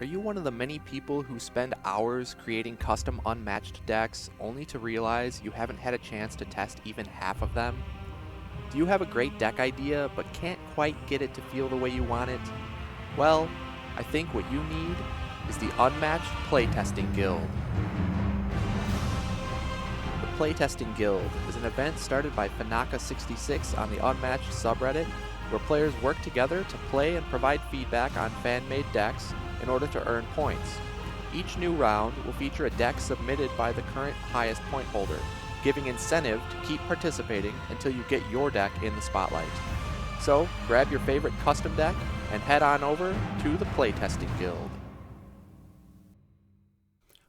Are you one of the many people who spend hours creating custom Unmatched decks only to realize you haven't had a chance to test even half of them? Do you have a great deck idea but can't quite get it to feel the way you want it? Well, I think what you need is the Unmatched Playtesting Guild. The Playtesting Guild is an event started by Fanaka66 on the Unmatched subreddit where players work together to play and provide feedback on fan-made decks in order to earn points. Each new round will feature a deck submitted by the current highest point holder, giving incentive to keep participating until you get your deck in the spotlight. So, grab your favorite custom deck and head on over to the Playtesting Guild.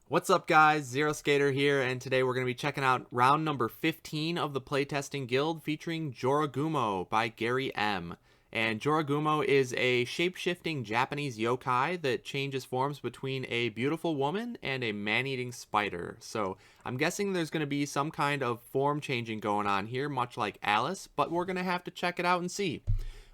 What's up guys, Zero Skater here, and today we're going to be checking out round number 15 of the Playtesting Guild featuring Jorogumo by Gary M. And Jorogumo is a shape-shifting Japanese yokai that changes forms between a beautiful woman and a man-eating spider. So I'm guessing there's going to be some kind of form changing going on here, much like Alice, but we're going to have to check it out and see.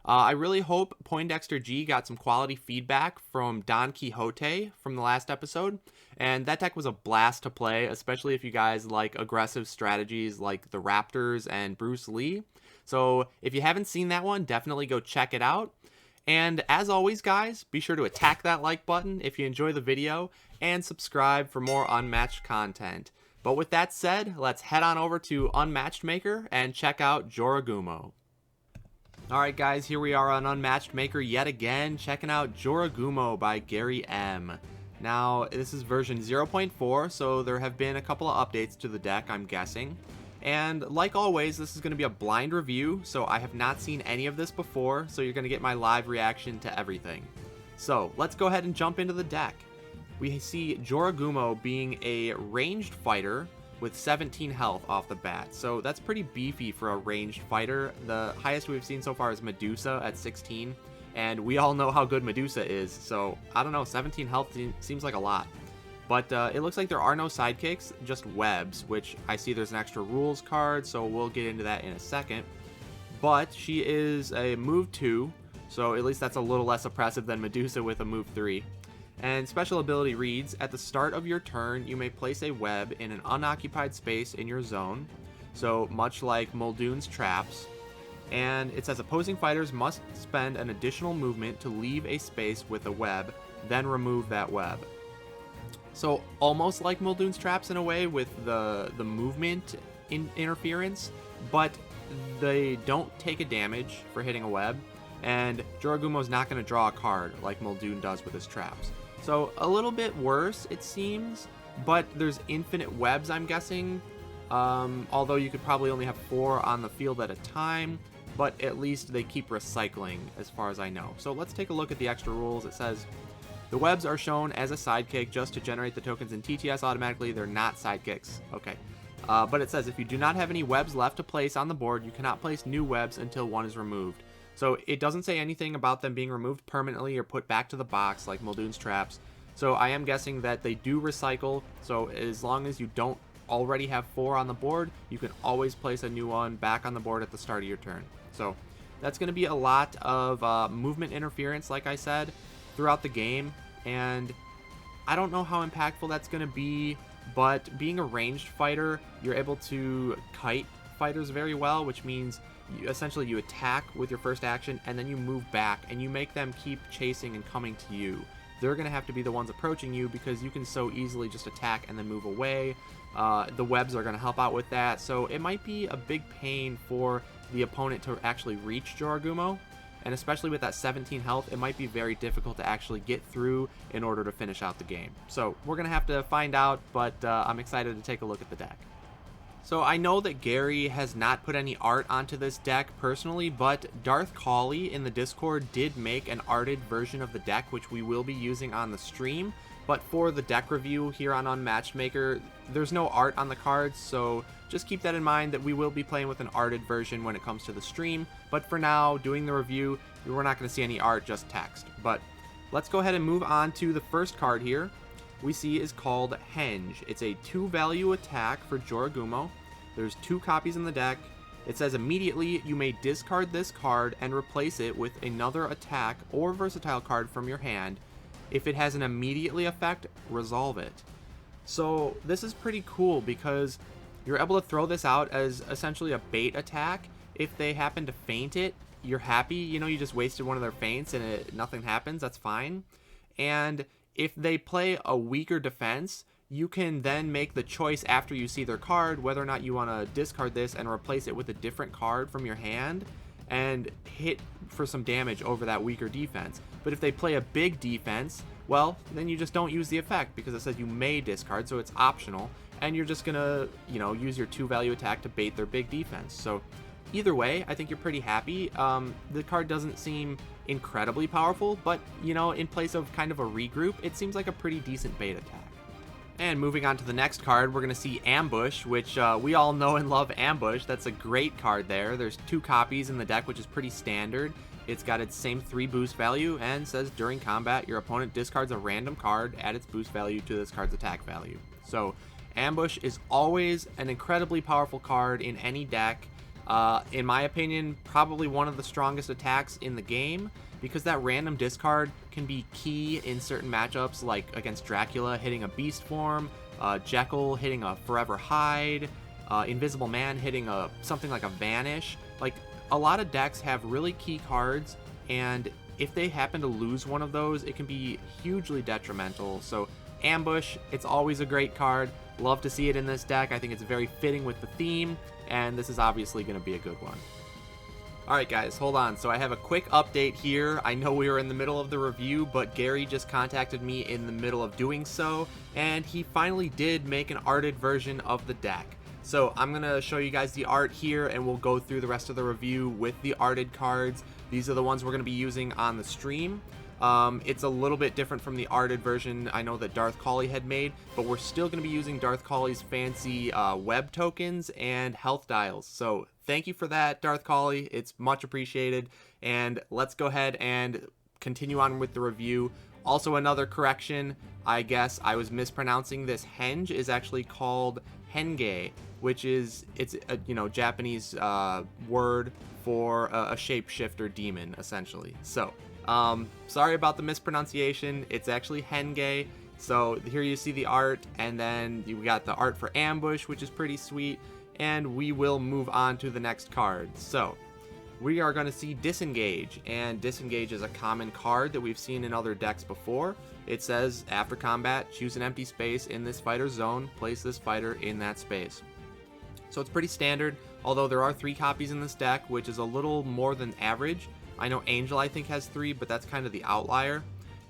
I really hope Poindexter G got some quality feedback from Don Quixote from the last episode, and that deck was a blast to play, especially if you guys like aggressive strategies like the Raptors and Bruce Lee. So if you haven't seen that one, definitely go check it out. And as always, guys, be sure to attack that like button if you enjoy the video, and subscribe for more Unmatched content. But with that said, let's head on over to Unmatched Maker and check out Jorogumo. Alright guys, here we are on Unmatched Maker yet again, checking out Jorogumo by Gary M. Now, this is version 0.4, so there have been a couple of updates to the deck, I'm guessing. And like always, this is going to be a blind review, so I have not seen any of this before, so you're going to get my live reaction to everything. So, let's go ahead and jump into the deck. We see Jorogumo being a ranged fighter with 17 health off the bat, so that's pretty beefy for a ranged fighter. The highest we've seen so far is Medusa at 16, and we all know how good Medusa is, so I don't know, 17 health seems like a lot. But it looks like there are no sidekicks, just webs, which I see there's an extra rules card, so we'll get into that in a second. But she is a move 2, so at least that's a little less oppressive than Medusa with a move 3. And special ability reads, at the start of your turn, you may place a web in an unoccupied space in your zone, so much like Muldoon's traps. And it says opposing fighters must spend an additional movement to leave a space with a web, then remove that web. So almost like Muldoon's traps in a way with the movement interference, but they don't take a damage for hitting a web, and Jorogumo's not going to draw a card like Muldoon does with his traps. So a little bit worse, it seems, but there's infinite webs, I'm guessing, although you could probably only have 4 on the field at a time, but at least they keep recycling as far as I know. So let's take a look at the extra rules. It says, the webs are shown as a sidekick just to generate the tokens in TTS automatically. They're not sidekicks. Okay. But it says if you do not have any webs left to place on the board, you cannot place new webs until one is removed. So it doesn't say anything about them being removed permanently or put back to the box like Muldoon's traps. So I am guessing that they do recycle. So as long as you don't already have 4 on the board, you can always place a new one back on the board at the start of your turn. So that's going to be a lot of movement interference, like I said, throughout the game. And I don't know how impactful that's going to be, but being a ranged fighter, you're able to kite fighters very well, which means essentially you attack with your first action and then you move back and you make them keep chasing and coming to you. They're going to have to be the ones approaching you because you can so easily just attack and then move away. The webs are going to help out with that, so it might be a big pain for the opponent to actually reach Jorogumo, and especially with that 17 health, it might be very difficult to actually get through in order to finish out the game. So we're going to have to find out, but I'm excited to take a look at the deck. So I know that Gary has not put any art onto this deck personally, but Darth Cauley in the Discord did make an arted version of the deck, which we will be using on the stream. But for the deck review here on Unmatched Maker, there's no art on the cards, so just keep that in mind that we will be playing with an arted version when it comes to the stream. But for now, doing the review, we're not going to see any art, just text. But let's go ahead and move on to the first card here. We see is called Henge. It's a 2-value attack for Jorogumo. There's 2 copies in the deck. It says immediately you may discard this card and replace it with another attack or versatile card from your hand. If it has an immediately effect, resolve it. So this is pretty cool because you're able to throw this out as essentially a bait attack. If they happen to feint it, you're happy. You know, you just wasted one of their feints and nothing happens. That's fine. And if they play a weaker defense, you can then make the choice after you see their card whether or not you want to discard this and replace it with a different card from your hand and hit for some damage over that weaker defense. But if they play a big defense, well, then you just don't use the effect because it says you may discard, so it's optional, and you're just gonna, use your 2-value attack to bait their big defense. So either way, I think you're pretty happy. The card doesn't seem incredibly powerful, but, in place of kind of a regroup, it seems like a pretty decent bait attack. And moving on to the next card, we're going to see Ambush, which we all know and love Ambush. That's a great card there. There's 2 copies in the deck, which is pretty standard. It's got its same 3 boost value and says during combat, your opponent discards a random card, add its boost value to this card's attack value. So Ambush is always an incredibly powerful card in any deck. In my opinion, probably one of the strongest attacks in the game, because that random discard can be key in certain matchups, like against Dracula hitting a beast form, Jekyll hitting a forever hide, Invisible Man hitting something like a vanish. Like, a lot of decks have really key cards, and if they happen to lose one of those, it can be hugely detrimental. So Ambush, it's always a great card. Love to see it in this deck. I think it's very fitting with the theme, and this is obviously going to be a good one. Alright guys, hold on. So I have a quick update here. I know we were in the middle of the review, but Gary just contacted me in the middle of doing so, and he finally did make an arted version of the deck. So I'm going to show you guys the art here, and we'll go through the rest of the review with the arted cards. These are the ones we're going to be using on the stream. It's a little bit different from the arted version I know that Darth Cauley had made, but we're still going to be using Darth Cauley's fancy web tokens and health dials. So thank you for that, Darth Cauley. It's much appreciated. And let's go ahead and continue on with the review. Also, another correction, I guess I was mispronouncing this. Henge is actually called Henge, which is, it's a Japanese word for a shapeshifter demon, essentially. So sorry about the mispronunciation. It's actually Henge. So here you see the art, and then we got the art for Ambush, which is pretty sweet, and we will move on to the next card. So we are going to see Disengage, and Disengage is a common card that we've seen in other decks before. It says, after combat, choose an empty space in this fighter's zone, place this fighter in that space. So it's pretty standard, although there are 3 copies in this deck, which is a little more than average. I know Angel, I think, has 3, but that's kind of the outlier.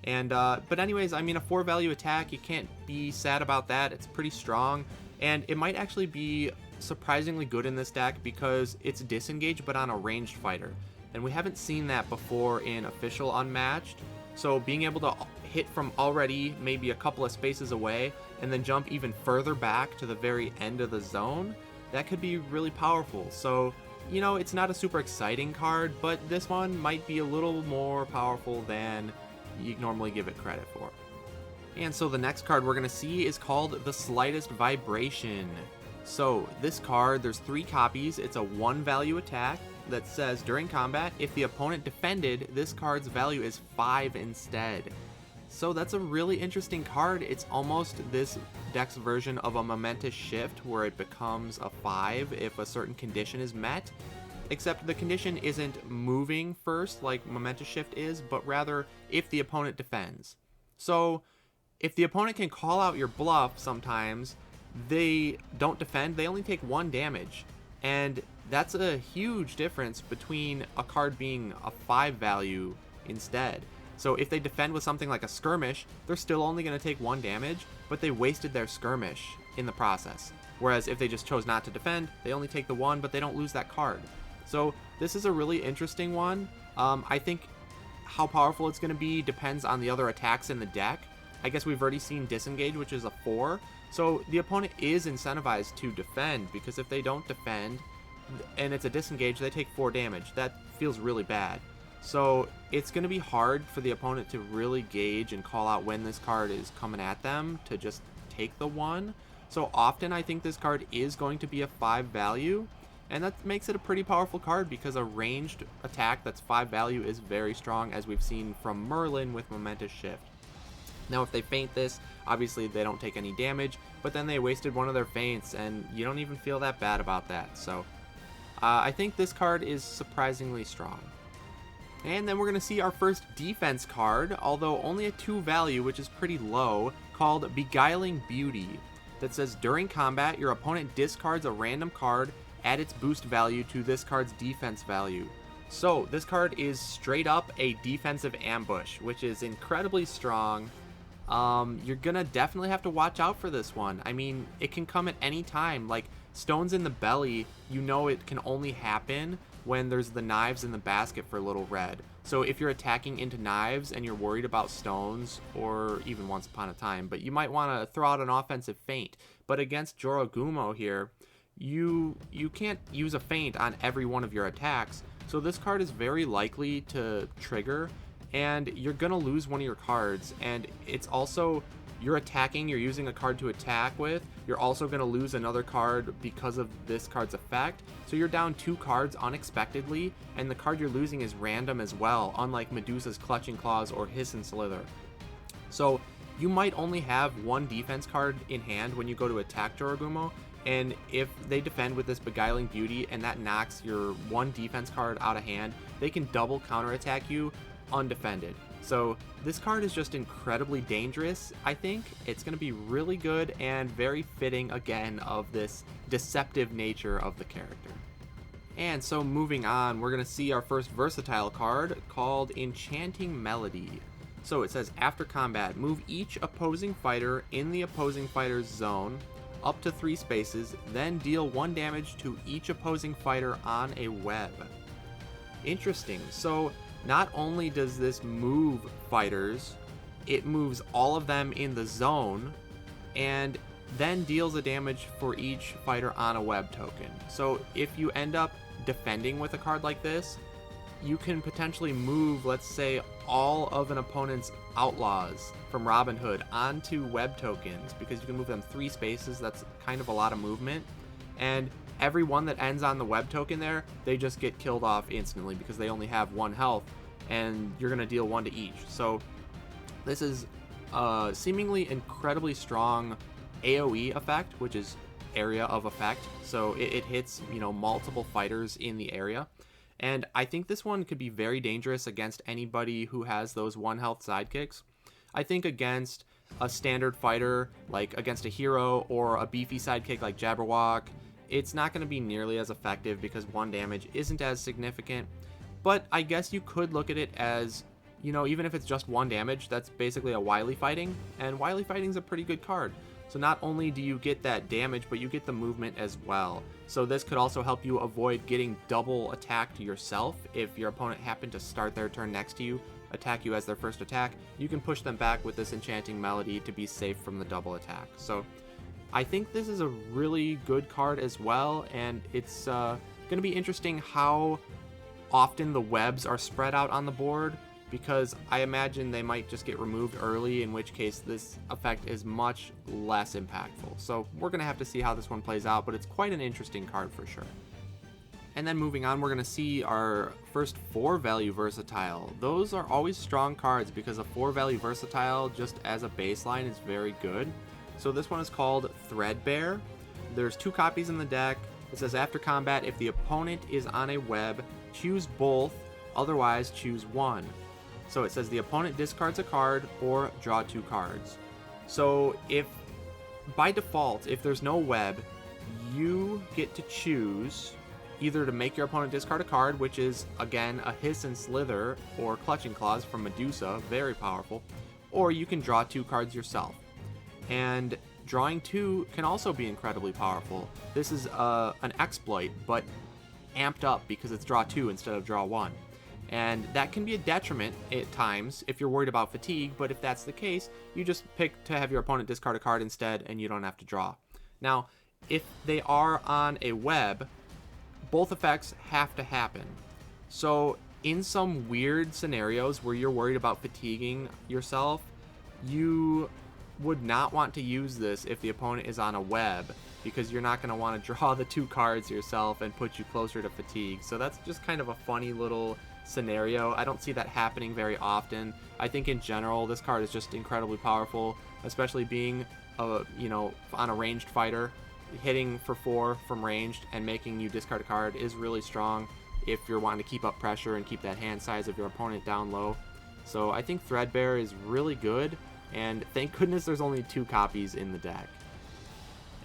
And but anyways, I mean, a 4-value attack, you can't be sad about that. It's pretty strong, and it might actually be surprisingly good in this deck because it's Disengage, but on a ranged fighter. And we haven't seen that before in official Unmatched. So being able to hit from already maybe a couple of spaces away and then jump even further back to the very end of the zone, that could be really powerful. So, it's not a super exciting card, but this one might be a little more powerful than you normally give it credit for. And so the next card we're going to see is called The Slightest Vibration. So this card, there's 3 copies. It's a 1-value attack that says during combat, if the opponent defended, this card's value is 5 instead. So that's a really interesting card. It's almost this deck's version of a Momentous Shift, where it becomes a 5 if a certain condition is met, except the condition isn't moving first like Momentous Shift is, but rather if the opponent defends. So if the opponent can call out your bluff sometimes, they don't defend, they only take 1 damage. And that's a huge difference between a card being a 5 value instead. So if they defend with something like a Skirmish, they're still only going to take 1 damage, but they wasted their Skirmish in the process. Whereas if they just chose not to defend, they only take the 1, but they don't lose that card. So this is a really interesting one. I think how powerful it's going to be depends on the other attacks in the deck. I guess we've already seen Disengage, which is a 4. So the opponent is incentivized to defend, because if they don't defend and it's a Disengage, they take 4 damage. That feels really bad. So it's going to be hard for the opponent to really gauge and call out when this card is coming at them to just take the 1. So often I think this card is going to be a 5 value, and that makes it a pretty powerful card because a ranged attack that's 5 value is very strong, as we've seen from Merlin with Momentous Shift. Now if they feint this, obviously they don't take any damage, but then they wasted one of their feints, and you don't even feel that bad about that. So I think this card is surprisingly strong. And then we're going to see our first defense card, although only a 2 value, which is pretty low, called Beguiling Beauty. That says during combat, your opponent discards a random card, add its boost value to this card's defense value. So this card is straight up a defensive ambush, which is incredibly strong. You're gonna definitely have to watch out for this one. I mean, it can come at any time. Like stones in the belly, you know it can only happen when there's the knives in the basket for Little Red. So if you're attacking into knives and you're worried about stones, or even Once Upon a Time, but you might want to throw out an offensive feint. But against Jorogumo here, you can't use a feint on every one of your attacks. So this card is very likely to trigger, and you're gonna lose one of your cards. And it's also, you're attacking, you're using a card to attack with, you're also going to lose another card because of this card's effect. So you're down 2 cards unexpectedly, and the card you're losing is random as well, unlike Medusa's Clutching Claws or Hiss and Slither. So you might only have 1 defense card in hand when you go to attack Jorogumo, and if they defend with this Beguiling Beauty and that knocks your 1 defense card out of hand, they can double counterattack you undefended. So this card is just incredibly dangerous. I think it's going to be really good and very fitting again of this deceptive nature of the character. And so moving on, we're going to see our first versatile card called Enchanting Melody. So it says after combat, move each opposing fighter in the opposing fighter's zone up to 3 spaces, then deal 1 damage to each opposing fighter on a web. Interesting. So not only does this move fighters, it moves all of them in the zone, and then deals a damage for each fighter on a web token. So if you end up defending with a card like this, you can potentially move, let's say, all of an opponent's outlaws from Robin Hood onto web tokens, because you can move them 3 spaces. That's kind of a lot of movement. And every one that ends on the web token there, they just get killed off instantly because they only have 1 health, and you're going to deal 1 to each. So this is seemingly incredibly strong AoE effect, which is area of effect. So it hits, multiple fighters in the area. And I think this one could be very dangerous against anybody who has those 1 health sidekicks. I think against a standard fighter, like against a hero or a beefy sidekick like Jabberwock, it's not going to be nearly as effective because 1 damage isn't as significant. But I guess you could look at it as, even if it's just 1 damage, that's basically a Wily Fighting, and Wily Fighting's a pretty good card. So not only do you get that damage, but you get the movement as well. So this could also help you avoid getting double attacked yourself. If your opponent happened to start their turn next to you, attack you as their first attack, you can push them back with this Enchanting Melody to be safe from the double attack. So I think this is a really good card as well, and it's going to be interesting how often the webs are spread out on the board, because I imagine they might just get removed early, in which case this effect is much less impactful. So we're going to have to see how this one plays out, but it's quite an interesting card for sure. And then moving on, we're going to see our first 4 value versatile. Those are always strong cards because a 4 value versatile just as a baseline is very good. So this one is called Threadbare. There's 2 copies in the deck. It says after combat, if the opponent is on a web, choose both, otherwise choose 1. So it says the opponent discards a card or draw 2 cards. So if by default, if there's no web, you get to choose either to make your opponent discard a card, which is again a Hiss and Slither or Clutching Claws from Medusa, very powerful, or you can draw 2 cards yourself. And drawing 2 can also be incredibly powerful. This is an exploit, but amped up because it's draw 2 instead of draw 1. And that can be a detriment at times if you're worried about fatigue, but if that's the case, you just pick to have your opponent discard a card instead and you don't have to draw. Now, if they are on a web, both effects have to happen. So in some weird scenarios where you're worried about fatiguing yourself, you would not want to use this if the opponent is on a web, because you're not going to want to draw the 2 cards yourself and put you closer to fatigue. So that's just kind of a funny little scenario. I don't see that happening very often. I think in general, this card is just incredibly powerful, especially being, on a ranged fighter. Hitting for 4 from ranged and making you discard a card is really strong if you're wanting to keep up pressure and keep that hand size of your opponent down low. So I think Threadbare is really good, and thank goodness there's only 2 copies in the deck.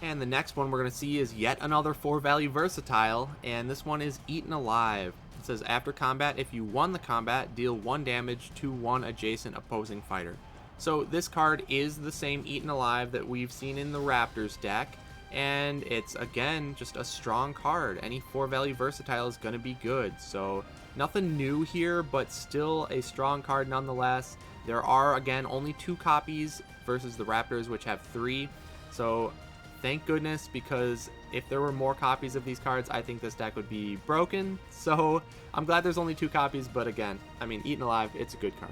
And the next one we're going to see is yet another 4-value versatile, and this one is Eaten Alive. It says, after combat, if you won the combat, deal 1 damage to 1 adjacent opposing fighter. So this card is the same Eaten Alive that we've seen in the Raptors deck, and it's, again, just a strong card. Any 4-value versatile is going to be good, so nothing new here, but still a strong card nonetheless. There are, again, only 2 copies versus the Raptors, which have 3, so thank goodness, because if there were more copies of these cards, I think this deck would be broken. So I'm glad there's only 2 copies, but again, I mean, Eaten Alive, it's a good card.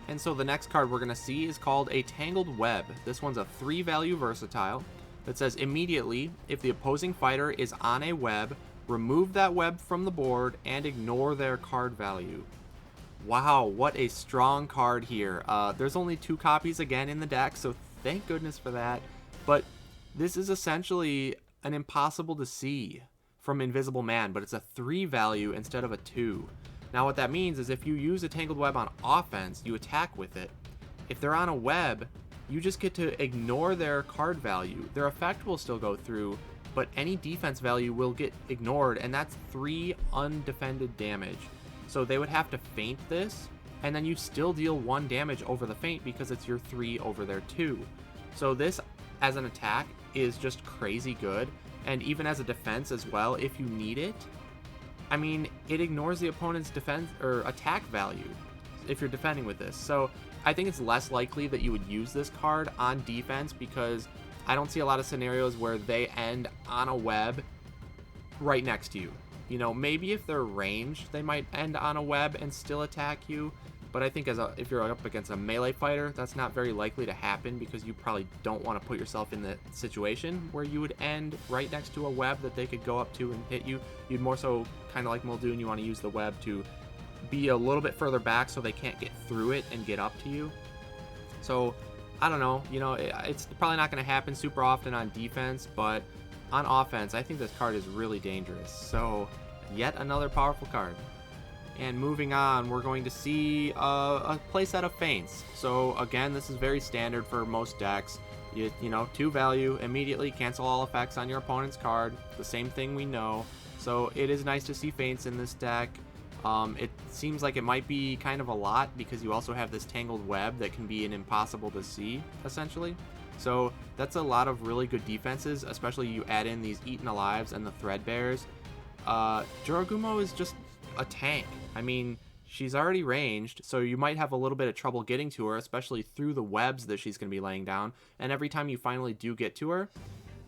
And so the next card we're going to see is called a Tangled Web. This one's a 3-value versatile that says, immediately, if the opposing fighter is on a web, remove that web from the board and ignore their card value. Wow, what a strong card here. There's only 2 copies again in the deck, so thank goodness for that. But this is essentially an impossible to see from Invisible Man, but it's a 3-value instead of a 2. Now what that means is if you use a Tangled Web on offense, you attack with it. If they're on a web, you just get to ignore their card value. Their effect will still go through, but any defense value will get ignored, and that's 3 undefended damage. So they would have to feint this, and then you still deal 1 damage over the feint because it's your 3 over their 2. So this, as an attack, is just crazy good, and even as a defense as well, if you need it. I mean, it ignores the opponent's defense or attack value if you're defending with this. So I think it's less likely that you would use this card on defense, because I don't see a lot of scenarios where they end on a web right next to you. You know, maybe if they're ranged, they might end on a web and still attack you. But I think if you're up against a melee fighter, that's not very likely to happen, because you probably don't want to put yourself in the situation where you would end right next to a web that they could go up to and hit you. You'd more so, kind of like Muldoon, you want to use the web to be a little bit further back so they can't get through it and get up to you. So I don't know, it's probably not going to happen super often on defense, but on offense, I think this card is really dangerous. So yet another powerful card. And moving on, we're going to see a playset of feints. So again, this is very standard for most decks. 2 value, immediately cancel all effects on your opponent's card. The same thing we know. So it is nice to see feints in this deck. It seems like it might be kind of a lot, because you also have this Tangled Web that can be an impossible to see, essentially. So that's a lot of really good defenses, especially you add in these Eaten Alives and the Threadbares. Jorogumo is just a tank. I mean, she's already ranged, so you might have a little bit of trouble getting to her, especially through the webs that she's going to be laying down. And every time you finally do get to her,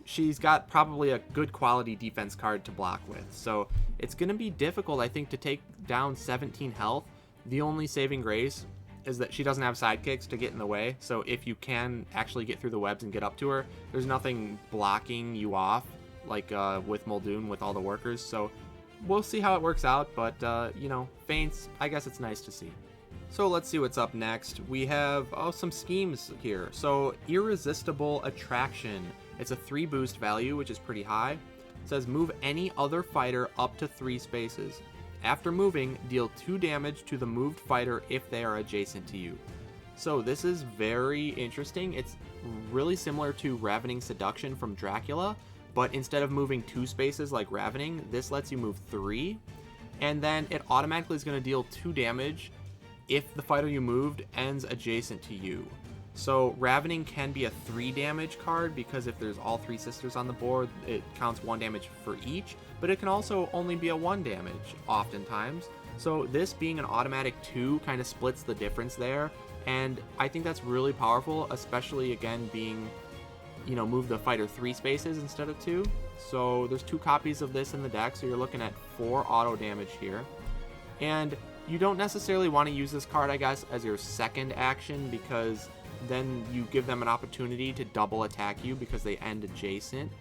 she's got probably a good quality defense card to block with. So it's going to be difficult, I think, to take down 17 health. The only saving grace is that she doesn't have sidekicks to get in the way. So if you can actually get through the webs and get up to her, there's nothing blocking you off, like with Muldoon with all the workers. So we'll see how it works out, but, feints, I guess it's nice to see. So let's see what's up next. We have some schemes here. So Irresistible Attraction. It's a 3 boost value, which is pretty high. It says move any other fighter up to 3 spaces. After moving, deal 2 damage to the moved fighter if they are adjacent to you. So this is very interesting. It's really similar to Ravening Seduction from Dracula, but instead of moving 2 spaces like Ravening, this lets you move 3, and then it automatically is going to deal 2 damage if the fighter you moved ends adjacent to you. So Ravening can be a 3 damage card, because if there's all 3 sisters on the board, it counts 1 damage for each, but it can also only be a 1 damage oftentimes. So this being an automatic 2 kind of splits the difference there, and I think that's really powerful, especially again being, move the fighter 3 spaces instead of 2. So there's 2 copies of this in the deck, so you're looking at 4 auto damage here. And you don't necessarily want to use this card, I guess, as your second action, because then you give them an opportunity to double attack you because they end adjacent,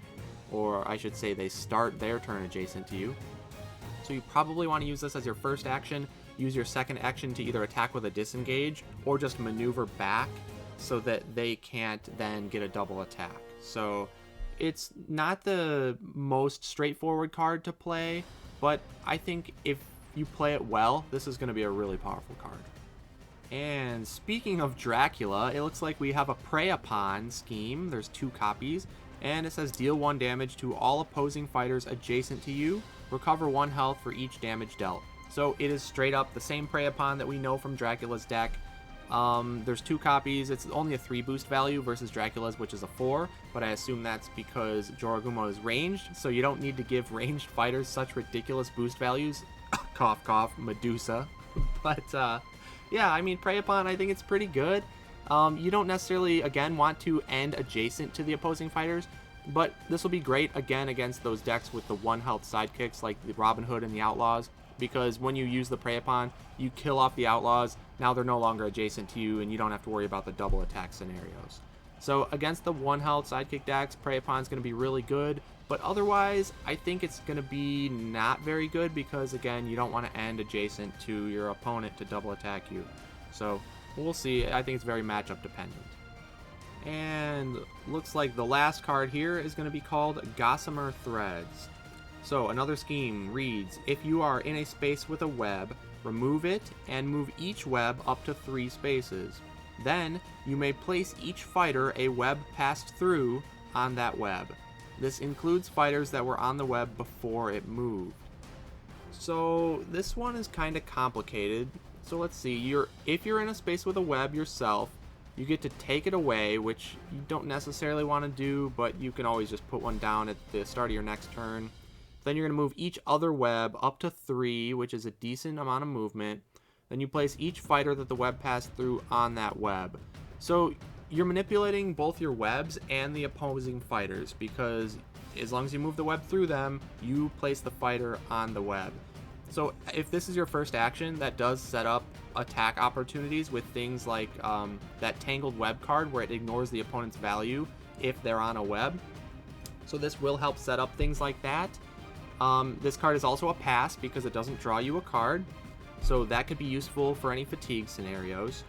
or I should say they start their turn adjacent to you. So you probably want to use this as your first action, use your second action to either attack with a Disengage or just maneuver back so that they can't then get a double attack. So it's not the most straightforward card to play, but I think if you play it well, this is going to be a really powerful card. And speaking of Dracula, it looks like we have a Prey Upon scheme. There's 2 copies, and it says deal 1 damage to all opposing fighters adjacent to you. Recover 1 health for each damage dealt. So it is straight up the same Prey Upon that we know from Dracula's deck. There's 2 copies. It's only a 3 boost value versus Dracula's, which is a 4, but I assume that's because Jorogumo is ranged, so you don't need to give ranged fighters such ridiculous boost values. Cough, cough, Medusa. But, yeah, I mean, Prey Upon, I think it's pretty good. You don't necessarily, again, want to end adjacent to the opposing fighters, but this will be great, again, against those decks with the 1 health sidekicks like the Robin Hood and the Outlaws, because when you use the Prey Upon, you kill off the Outlaws. Now they're no longer adjacent to you, and you don't have to worry about the double attack scenarios. So against the 1 health sidekick decks, Prey Upon is going to be really good, but otherwise, I think it's going to be not very good because, again, you don't want to end adjacent to your opponent to double attack you. So we'll see. I think it's very matchup dependent. And looks like the last card here is going to be called Gossamer Threads. So another scheme reads, if you are in a space with a web, remove it and move each web up to 3 spaces. Then you may place each fighter a web passed through on that web. This includes fighters that were on the web before it moved. So this one is kind of complicated. So let's see, if you're in a space with a web yourself, you get to take it away, which you don't necessarily want to do, but you can always just put one down at the start of your next turn. Then you're going to move each other web up to 3, which is a decent amount of movement. Then you place each fighter that the web passed through on that web. So you're manipulating both your webs and the opposing fighters, because as long as you move the web through them, you place the fighter on the web. So if this is your first action, that does set up attack opportunities with things like that Tangled Web card, where it ignores the opponent's value if they're on a web. So this will help set up things like that. This card is also a pass because it doesn't draw you a card, so that could be useful for any fatigue scenarios.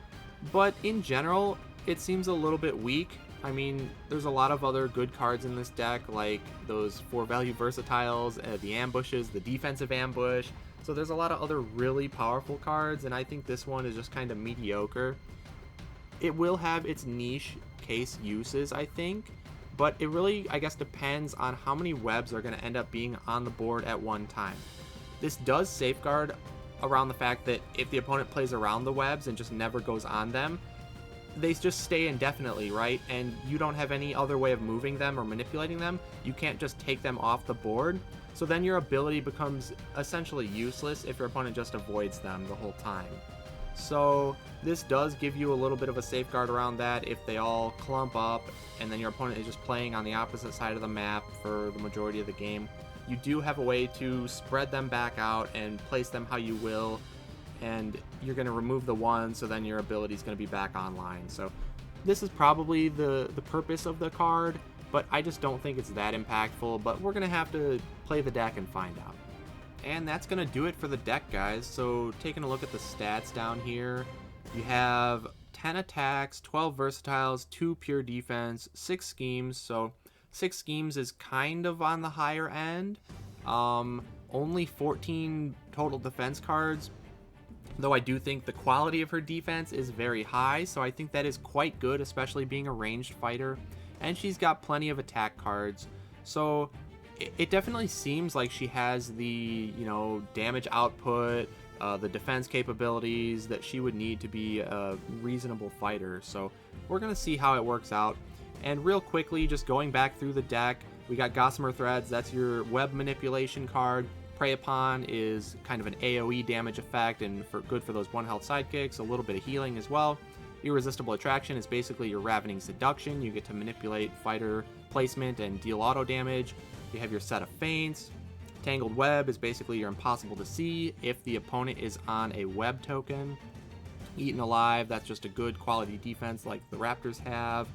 But in general, it seems a little bit weak. I mean, there's a lot of other good cards in this deck, like those 4-value versatiles, the ambushes, the defensive ambush. So there's a lot of other really powerful cards, and I think this one is just kind of mediocre. It will have its niche case uses, I think, but it really, I guess, depends on how many webs are going to end up being on the board at one time. This does safeguard around the fact that if the opponent plays around the webs and just never goes on them, they just stay indefinitely, right? And you don't have any other way of moving them or manipulating them. You can't just take them off the board. So then your ability becomes essentially useless if your opponent just avoids them the whole time. So this does give you a little bit of a safeguard around that if they all clump up and then your opponent is just playing on the opposite side of the map for the majority of the game. You do have a way to spread them back out and place them how you will, and you're going to remove the one, so then your ability is going to be back online. So this is probably the purpose of the card, but I just don't think it's that impactful, but we're going to have to play the deck and find out. And that's going to do it for the deck, guys. So taking a look at the stats down here, you have 10 attacks, 12 versatiles, 2 pure defense, 6 schemes. So 6 schemes is kind of on the higher end. Only 14 total defense cards, though I do think the quality of her defense is very high, so I think that is quite good, especially being a ranged fighter. And she's got plenty of attack cards, so it definitely seems like she has the, damage output, the defense capabilities that she would need to be a reasonable fighter. So we're going to see how it works out. And real quickly, just going back through the deck, we got Gossamer Threads. That's your web manipulation card. Prey Upon is kind of an AoE damage effect and good for those 1 health sidekicks, a little bit of healing as well. Irresistible Attraction is basically your Ravening Seduction. You get to manipulate fighter placement and deal auto damage. You have your set of feints. Tangled Web is basically your Impossible to See if the opponent is on a web token. Eaten Alive, that's just a good quality defense like the Raptors have.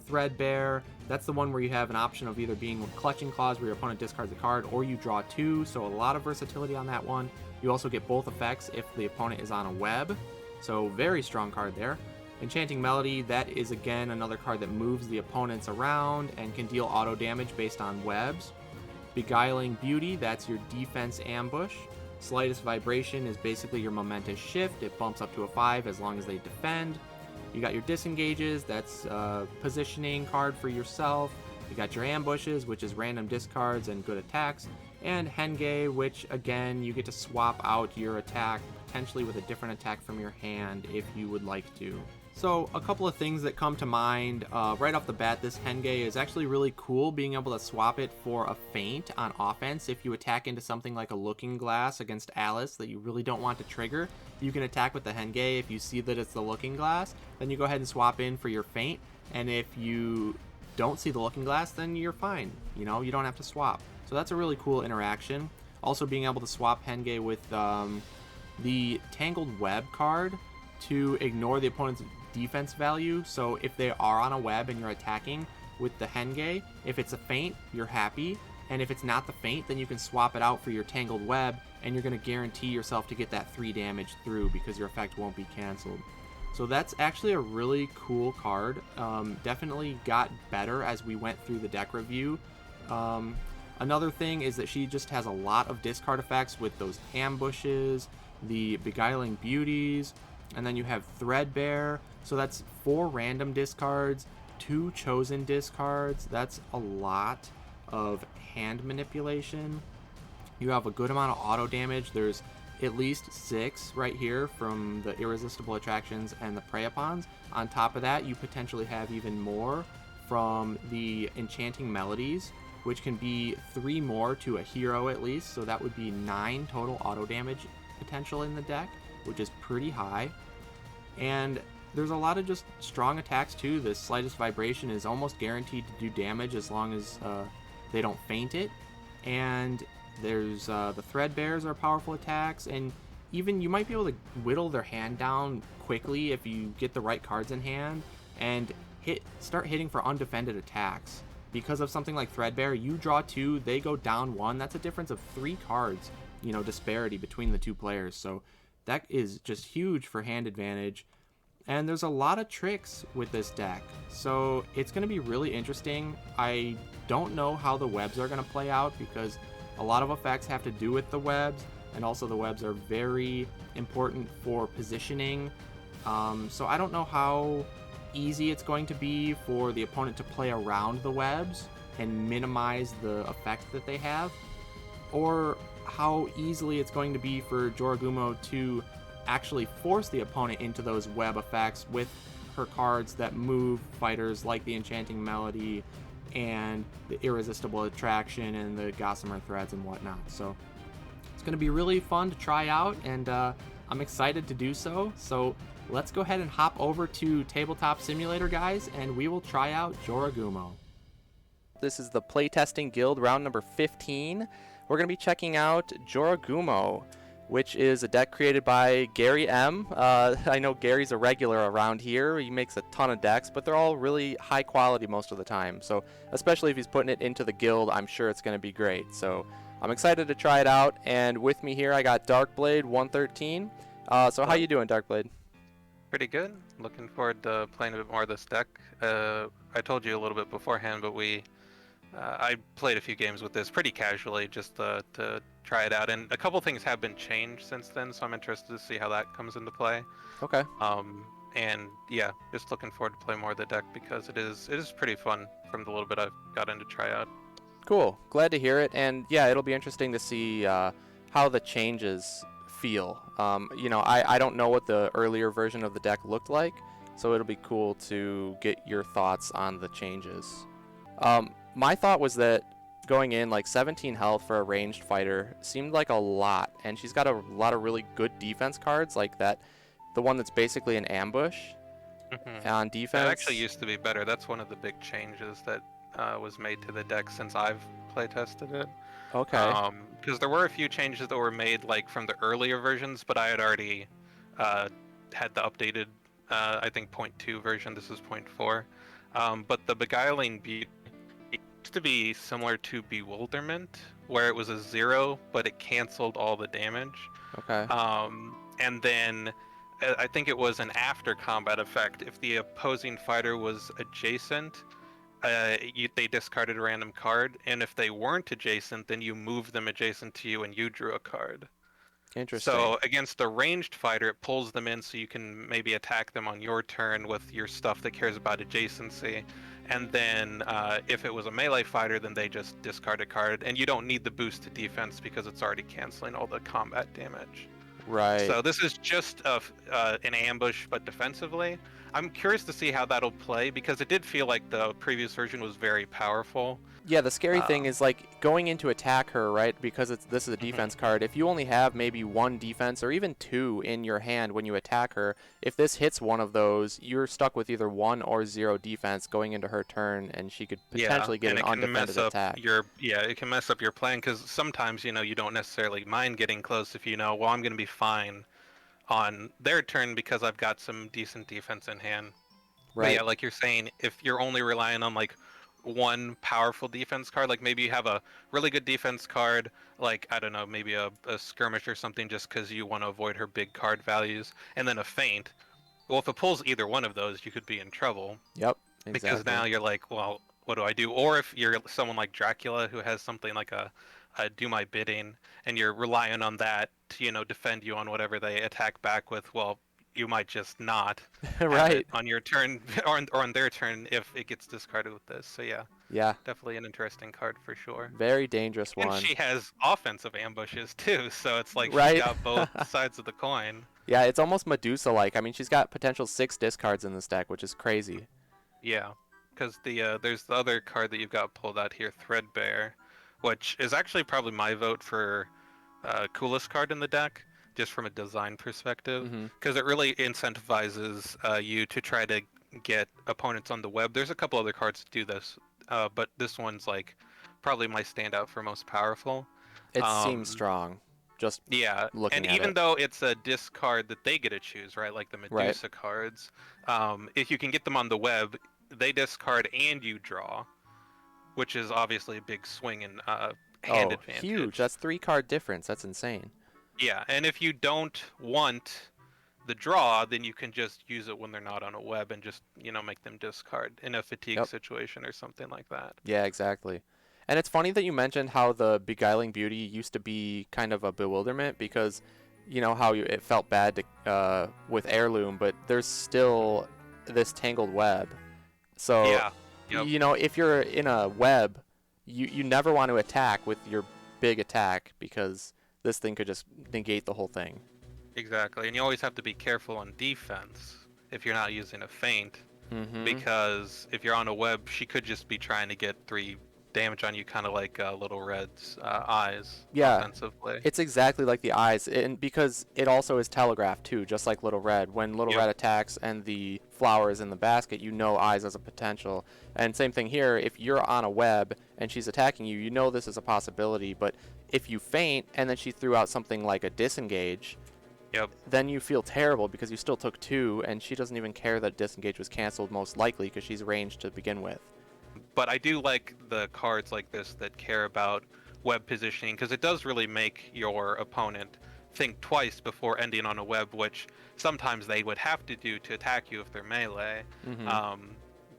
Threadbare, that's the one where you have an option of either being Clutching Claws, where your opponent discards a card, or you draw 2, so a lot of versatility on that one. You also get both effects if the opponent is on a web, so very strong card there. Enchanting Melody, that is again another card that moves the opponents around and can deal auto damage based on webs. Beguiling Beauty, that's your defense ambush. Slightest Vibration is basically your momentous shift. It bumps up to a 5 as long as they defend. You got your Disengages, that's a positioning card for yourself. You got your Ambushes, which is random discards and good attacks. And Henge, which again, you get to swap out your attack potentially with a different attack from your hand if you would like to. So a couple of things that come to mind right off the bat, this Henge is actually really cool, being able to swap it for a Feint on offense. If you attack into something like a Looking Glass against Alice that you really don't want to trigger, you can attack with the Henge. If you see that it's the Looking Glass, then you go ahead and swap in for your Feint. And if you don't see the Looking Glass, then you're fine. You know, you don't have to swap. So that's a really cool interaction. Also being able to swap Henge with the Tangled Web card to ignore the opponent's defense value. So if they are on a web and you're attacking with the Henge, if it's a Feint, you're happy. And if it's not the Feint, then you can swap it out for your Tangled Web, and you're going to guarantee yourself to get that 3 damage through because your effect won't be canceled. So that's actually a really cool card. Definitely got better as we went through the deck review. Another thing is that she just has a lot of discard effects with those ambushes, the Beguiling Beauties, and then you have Threadbare. So that's 4 random discards, 2 chosen discards. That's a lot of hand manipulation. You have a good amount of auto damage. There's at least 6 right here from the Irresistible Attractions and the Prey-Upons. On top of that, you potentially have even more from the Enchanting Melodies, which can be 3 more to a hero at least. So that would be 9 total auto damage potential in the deck, which is pretty high. And there's a lot of just strong attacks too. The Slightest Vibration is almost guaranteed to do damage as long as they don't feint it. And there's the Threadbares are powerful attacks, and even you might be able to whittle their hand down quickly if you get the right cards in hand and start hitting for undefended attacks. Because of something like Threadbare, you draw 2, they go down 1. That's a difference of 3 cards, you know, disparity between the 2 players. So that is just huge for hand advantage. And there's a lot of tricks with this deck, so it's going to be really interesting. I don't know how the webs are going to play out because a lot of effects have to do with the webs, and also the webs are very important for positioning. So I don't know how easy it's going to be for the opponent to play around the webs and minimize the effect that they have, or how easily it's going to be for Jorogumo to actually force the opponent into those web effects with her cards that move fighters like the Enchanting Melody and the Irresistible Attraction and the Gossamer Threads and whatnot. So it's going to be really fun to try out, and I'm excited to do so. So let's go ahead and hop over to Tabletop Simulator, guys, and we will try out Jorogumo. This is the Playtesting Guild round number 15. We're going to be checking out Jorogumo, which is a deck created by Gary M. I know Gary's a regular around here. He makes a ton of decks, but they're all really high quality most of the time. So especially if he's putting it into the guild, I'm sure it's going to be great. So I'm excited to try it out. And with me here, I got Darkblade 113. So how you doing, Darkblade? Pretty good. Looking forward to playing a bit more of this deck. I told you a little bit beforehand, but I played a few games with this pretty casually just to try it out, and a couple things have been changed since then, so I'm interested to see how that comes into play. Okay. And yeah, just looking forward to play more of the deck because it is pretty fun from the little bit I've gotten to try out. Cool. Glad to hear it. And yeah, it'll be interesting to see how the changes feel. You know, I don't know what the earlier version of the deck looked like, so it'll be cool to get your thoughts on the changes. My thought was that going in like 17 health for a ranged fighter seemed like a lot, and she's got a lot of really good defense cards like that. The one that's basically an ambush on defense. That actually used to be better. That's one of the big changes that was made to the deck since I've playtested it. Okay. Because there were a few changes that were made like from the earlier versions, but I had already had the updated I think 0.2 version. This is 0.4. But the Beguiling Beauty used to be similar to Bewilderment, where it was a 0, but it canceled all the damage. Okay. And then I think it was an after combat effect. If the opposing fighter was adjacent, they discarded a random card, and if they weren't adjacent, then you moved them adjacent to you and you drew a card. Interesting. So against a ranged fighter, it pulls them in so you can maybe attack them on your turn with your stuff that cares about adjacency. And then if it was a melee fighter, then they just discard a card, and you don't need the boost to defense because it's already canceling all the combat damage. Right. So this is just an ambush, but defensively. I'm curious to see how that'll play because it did feel like the previous version was very powerful. Yeah, the scary thing is like going in to attack her, right? Because this is a defense card. If you only have maybe 1 defense or even 2 in your hand when you attack her, if this hits one of those, you're stuck with either 1 or 0 defense going into her turn, and she could potentially get an undefended attack. It can mess up your plan because sometimes you don't necessarily mind getting close if well, I'm going to be fine on their turn because I've got some decent defense in hand. Right. But yeah, like you're saying, if you're only relying on like 1 powerful defense card, like maybe you have a really good defense card, like I don't know, maybe a skirmish or something, just because you want to avoid her big card values, and then a feint. Well, if it pulls either one of those, you could be in trouble. Yep. Exactly. Because now you're like, well, what do I do? Or if you're someone like Dracula who has something like a do my bidding, and you're relying on that to defend you on whatever they attack back with, well, you might just not have right it on your turn or on their turn if it gets discarded with this. So yeah, definitely an interesting card for sure. very dangerous one. And she has offensive ambushes too, so it's like right? She's got both sides of the coin. Yeah, it's almost Medusa-like. I mean, she's got potential 6 discards in this deck, which is crazy. Yeah, because there's the other card that you've got pulled out here, Threadbare, which is actually probably my vote for coolest card in the deck, just from a design perspective, because it really incentivizes you to try to get opponents on the web. There's a couple other cards that do this, but this one's like probably my standout for most powerful. It seems strong. Just looking and at even it. though it's a discard that they get to choose, right? Like the Medusa cards, if you can get them on the web, they discard and you draw, which is obviously a big swing in hand advantage. Huge! That's 3-card difference. That's insane. Yeah, and if you don't want the draw, then you can just use it when they're not on a web and just make them discard in a fatigue situation or something like that. Yeah, exactly. And it's funny that you mentioned how the Beguiling Beauty used to be kind of a bewilderment because, how it felt bad to, with Heirloom, but there's still this Tangled Web. So, if you're in a web, you never want to attack with your big attack because this thing could just negate the whole thing. Exactly, and you always have to be careful on defense if you're not using a feint, because if you're on a web, she could just be trying to get 3 damage on you, kind of like Little Red's eyes. Offensively. It's exactly like the eyes, and because it also is telegraphed too, just like Little Red. When Little Red attacks and the flower is in the basket, eyes as a potential. And same thing here, if you're on a web and she's attacking you, this is a possibility, but if you feint and then she threw out something like a Disengage, then you feel terrible because you still took 2, and she doesn't even care that Disengage was canceled, most likely because she's ranged to begin with. But I do like the cards like this that care about web positioning, because it does really make your opponent think twice before ending on a web, which sometimes they would have to do to attack you if they're melee,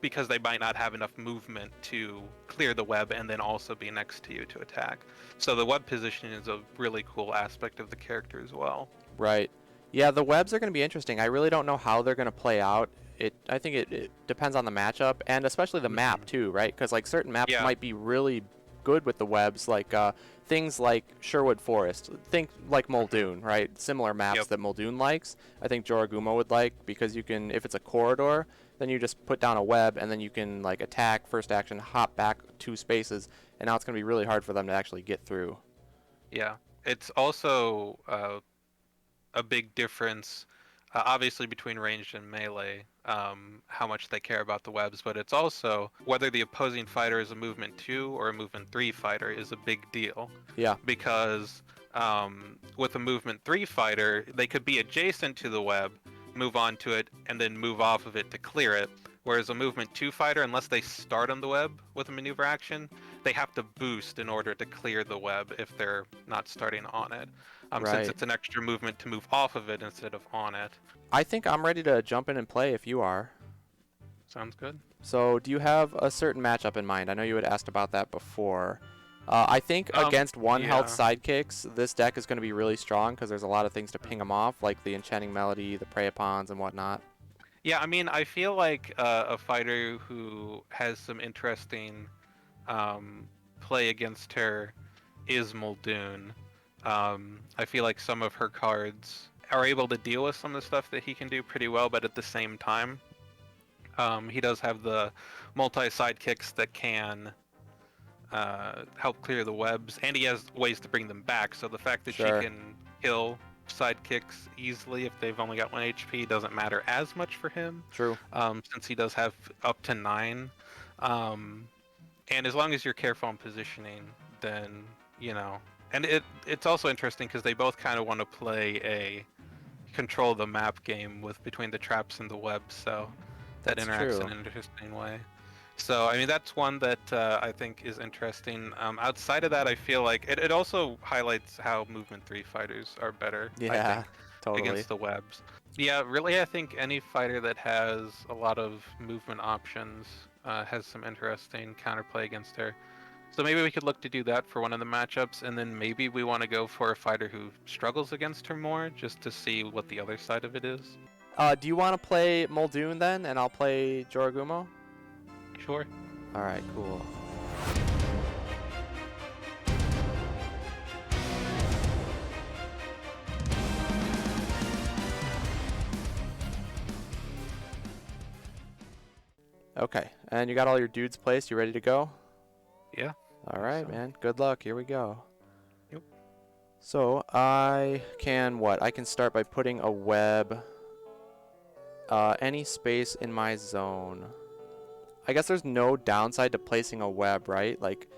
because they might not have enough movement to clear the web and then also be next to you to attack. So the web positioning is a really cool aspect of the character as well. Right. Yeah, the webs are going to be interesting. I really don't know how they're going to play out. I think it depends on the matchup, and especially the map too, right? Because like certain maps might be really good with the webs, like things like Sherwood Forest. Think like Muldoon, right? Similar maps that Muldoon likes. I think Jorogumo would like, because you can, if it's a corridor, then you just put down a web, and then you can like attack, first action, hop back 2 spaces, and now it's going to be really hard for them to actually get through. Yeah, it's also a big difference, obviously, between ranged and melee, how much they care about the webs, but it's also whether the opposing fighter is a movement 2 or a movement 3 fighter is a big deal. Yeah. Because with a movement 3 fighter, they could be adjacent to the web, move on to it, and then move off of it to clear it. Whereas a movement 2 fighter, unless they start on the web with a maneuver action, they have to boost in order to clear the web if they're not starting on it. Since Right. it's an extra movement to move off of it instead of on it. I think I'm ready to jump in and play if you are. Sounds good. So, do you have a certain matchup in mind? I know you had asked about that before. I think against one health Yeah. sidekicks, this deck is going to be really strong because there's a lot of things to ping them off, like the Enchanting Melody, the Prey Upons, and whatnot. Yeah, I mean, I feel like a fighter who has some interesting play against her is Muldoon. I feel like some of her cards are able to deal with some of the stuff that he can do pretty well, but at the same time, he does have the multi-sidekicks that can help clear the webs, and he has ways to bring them back. So the fact that Sure. she can kill sidekicks easily if they've only got 1 HP doesn't matter as much for him, True. since he does have up to 9. And as long as you're careful on positioning, then, you know. And it's also interesting because they both kind of want to play a control the map game with between the traps and the webs, so that That's interacts true. in an interesting way. So, I mean, that's one that I think is interesting. Outside of that, I feel like it also highlights how Movement 3 fighters are better, I Yeah, think, totally. against the webs. Yeah, really, I think any fighter that has a lot of movement options has some interesting counterplay against her. So maybe we could look to do that for one of the matchups, and then maybe we want to go for a fighter who struggles against her more, just to see what the other side of it is. Do you want to play Muldoon then, and I'll play Jorogumo? Sure. All right, cool. Okay, and you got all your dudes placed. You ready to go? Yeah. All right, so. man. Good luck. Here we go. Yep. So I can what? I can start by putting a web any space in my zone. I guess there's no downside to placing a web, right? Like,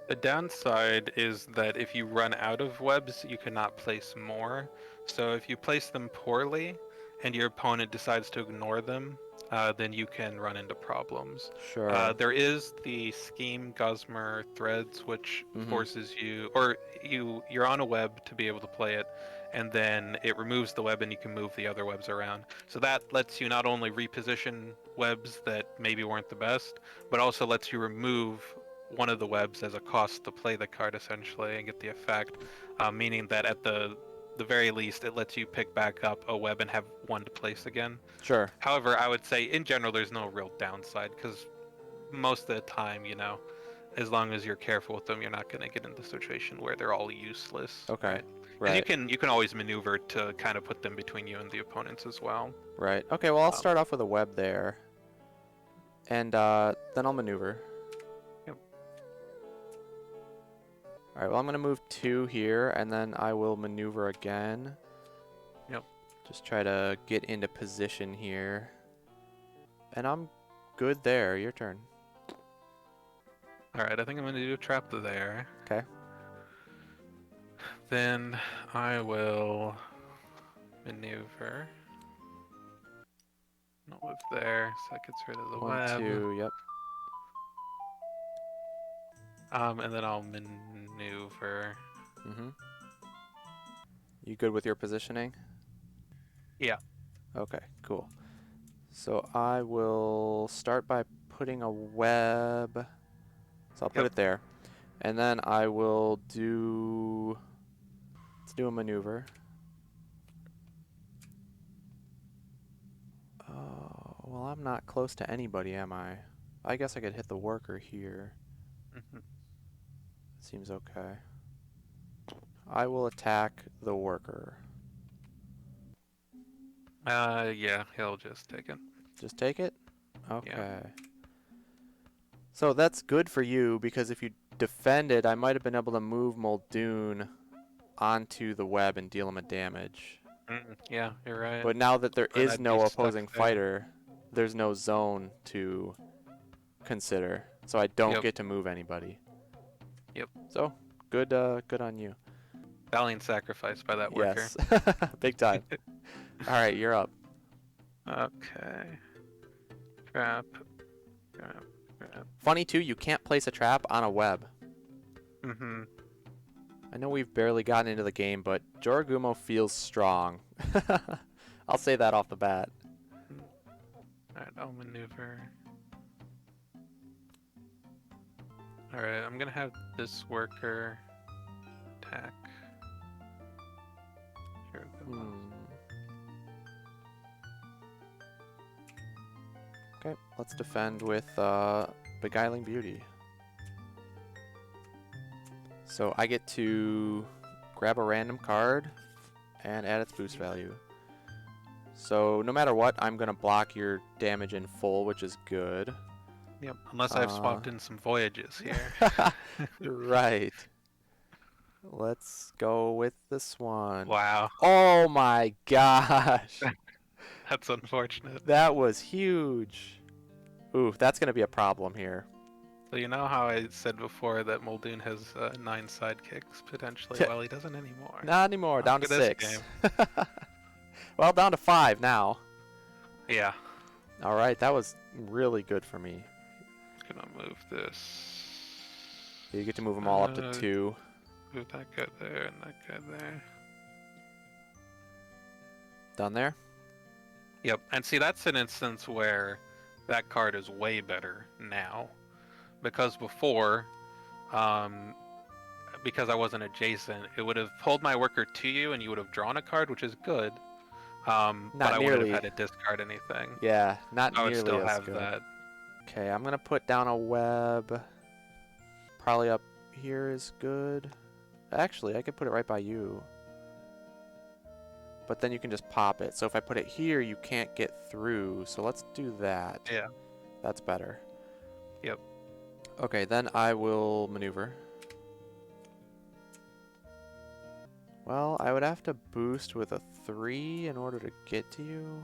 The downside is that if you run out of webs, you cannot place more. So if you place them poorly and your opponent decides to ignore them, then you can run into problems. sure. There is the scheme Gossamer threads, which forces you, or you're on a web to be able to play it, and then it removes the web and you can move the other webs around. So that lets you not only reposition webs that maybe weren't the best, but also lets you remove one of the webs as a cost to play the card essentially and get the effect, meaning that at the very least it lets you pick back up a web and have one to place again. Sure. However, I would say in general there's no real downside because most of the time, you know, as long as you're careful with them, you're not going to get into the situation where they're all useless. Okay. Right? 'Cause Right. you can always maneuver to kind of put them between you and the opponents as well. Right. Okay, well, I'll Um, start off with a web there. And then I'll maneuver. Yep. All right, well, I'm going to move 2 here, and then I will maneuver again. Yep. Just try to get into position here. And I'm good there. Your turn. All right, I think I'm going to do a trap there. Okay. Then I will maneuver. Not with there, so that gets rid of the 1, web. 2, yep. And then I'll maneuver. Mm-hmm. You good with your positioning? Yeah. Okay, cool. So I will start by putting a web. So I'll put it there. And then I will do... Let's do a maneuver. Oh, well, I'm not close to anybody, am I? I guess I could hit the worker here. Seems okay. I will attack the worker. Yeah, he'll just take it. Just take it? Okay. Yeah. So that's good for you, because if you defended, I might have been able to move Muldoon onto the web and deal him a damage. Yeah, you're right. But now that there Then is I'd no be stuck opposing there. fighter, there's no zone to consider. So I don't Yep. get to move anybody. Yep. So, good good on you. Valiant sacrifice by that worker. Yes. Big time. All right, you're up. Okay. Trap. Trap. Trap. Funny too, you can't place a trap on a web. Mm-hmm. I know we've barely gotten into the game, but Jorogumo feels strong. I'll say that off the bat. Alright, I'll maneuver. Alright, I'm gonna have this worker attack. Jorogumo. Okay, let's defend with Beguiling Beauty. So I get to grab a random card and add its boost value. So no matter what, I'm going to block your damage in full, which is good. Yep, unless I've swapped in some voyages here. Right. Let's go with this one. Wow. Oh my gosh. That's unfortunate. That was huge. Ooh, that's going to be a problem here. So you know how I said before that Muldoon has 9 sidekicks potentially? Well, he doesn't anymore. Not anymore. Down to After this 6. game. Well, down to 5 now. Yeah. All right, that was really good for me. Gonna move this. You get to move them all up to 2. Move that guy there and that guy there. Done there? Yep, and see that's an instance where that card is way better now. Because before, because I wasn't adjacent, it would have pulled my worker to you and you would have drawn a card, which is good. But I wouldn't have had to discard anything. Yeah, not I would nearly still as have good. that. Okay, I'm gonna put down a web. Probably up here is good. Actually, I could put it right by you. But then you can just pop it. So if I put it here, you can't get through. So let's do that. Yeah. That's better. Yep. Okay, then I will maneuver. Well, I would have to boost with a 3 in order to get to you.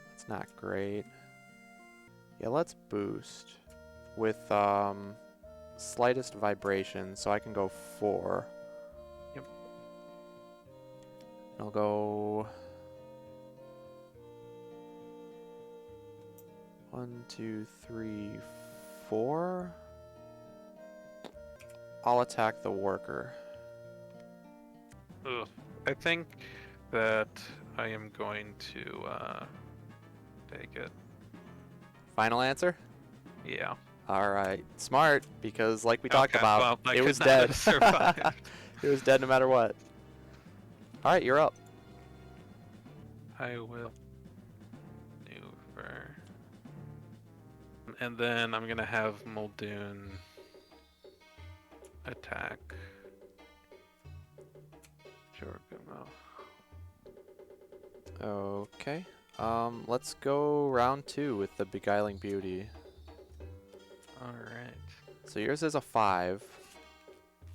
That's not great. Yeah, let's boost with slightest vibration, so I can go 4. Yep. I'll go 1, 2, 3, 4. I'll attack the worker. Ugh. I think that I am going to take it. Final answer? Yeah. Alright. Smart, because like we talked Okay, about, well, I it could was not dead. have survived. It was dead no matter what. Alright, you're up. I will maneuver. And then I'm gonna have Muldoon attack Jorogumo. Okay. Let's go round 2 with the Beguiling Beauty. Alright. So yours is a 5.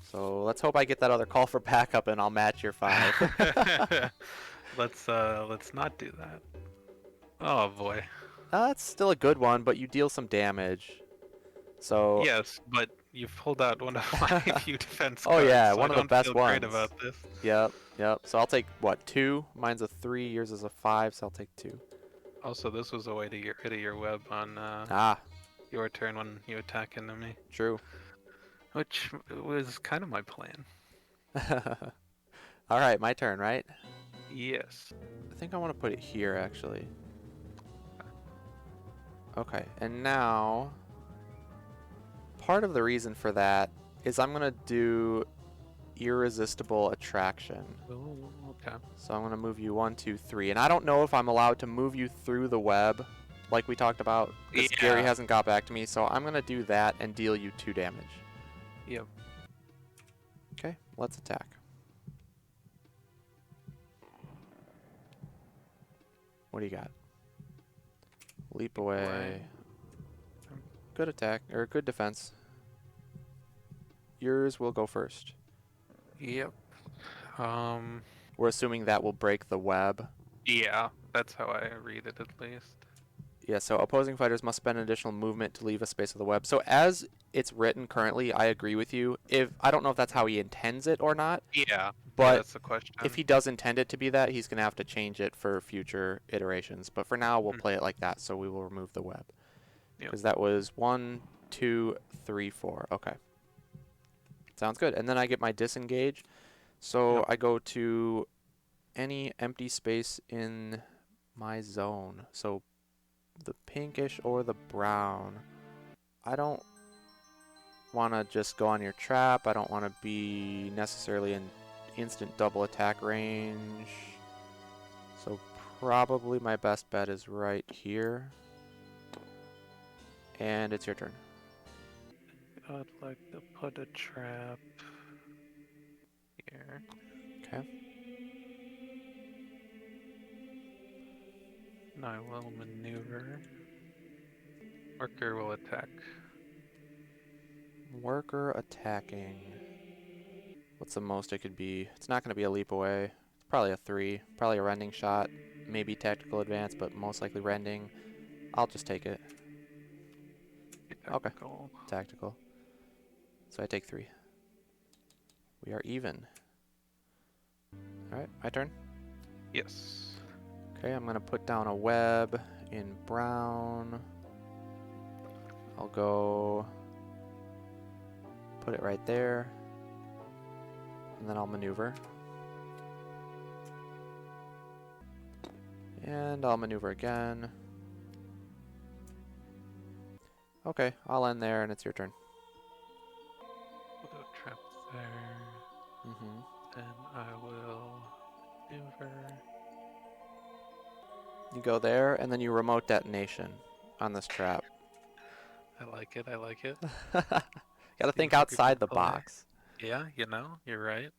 So let's hope I get that other call for backup and I'll match your 5. Let's not do that. Oh boy. That's still a good one, but you deal some damage. So Yes, but you've pulled out one of my few defense Oh cards, yeah, so one I of the don't best feel ones. great about this. Yep. So I'll take what, 2? Mine's a 3, yours is a 5, so I'll take 2. Also, this was a way to get rid of your web on your turn when you attack into me. True. Which was kind of my plan. Alright, my turn, right? Yes. I think I want to put it here, actually. Okay, and now part of the reason for that is I'm going to do Irresistible Attraction. Oh, okay. So I'm going to move you 1, 2, 3. And I don't know if I'm allowed to move you through the web like we talked about, because Gary hasn't got back to me. So I'm going to do that and deal you 2 damage. Yep. Okay, let's attack. What do you got? Leap away. Good attack, or good defense. Yours will go first. Yep. We're assuming that will break the web. Yeah, that's how I read it at least. Yeah, so opposing fighters must spend additional movement to leave a space of the web. So as it's written currently, I agree with you. I don't know if that's how he intends it or not. Yeah. But that's the question. if he does intend it to be that, he's going to have to change it for future iterations. But for now, we'll play it like that, so we will remove the web. Yep. Because that was 1, 2, 3, 4. Okay. Sounds good. And then I get my disengage. So Yep. I go to any empty space in my zone. So the pinkish or the brown. I don't want to just go on your trap. I don't want to be necessarily in instant double attack range. So probably my best bet is right here. And it's your turn. I'd like to put a trap here. Okay. And I will maneuver. Worker will attack. Worker attacking. What's the most it could be? It's not going to be a leap away. It's probably a 3. Probably a rending shot. Maybe tactical advance, but most likely rending. I'll just take it. Okay. Tactical. Tactical. So I take 3. We are even. Alright, my turn. Yes. Okay, I'm going to put down a web in brown. I'll go put it right there. And then I'll maneuver. And I'll maneuver again. Okay, I'll end there and it's your turn. We'll go trap there. Mm-hmm. Then I will maneuver. You go there and then you remote detonation on this trap. I like it. I like it. Gotta See think how people outside the play. box. Yeah, you're right.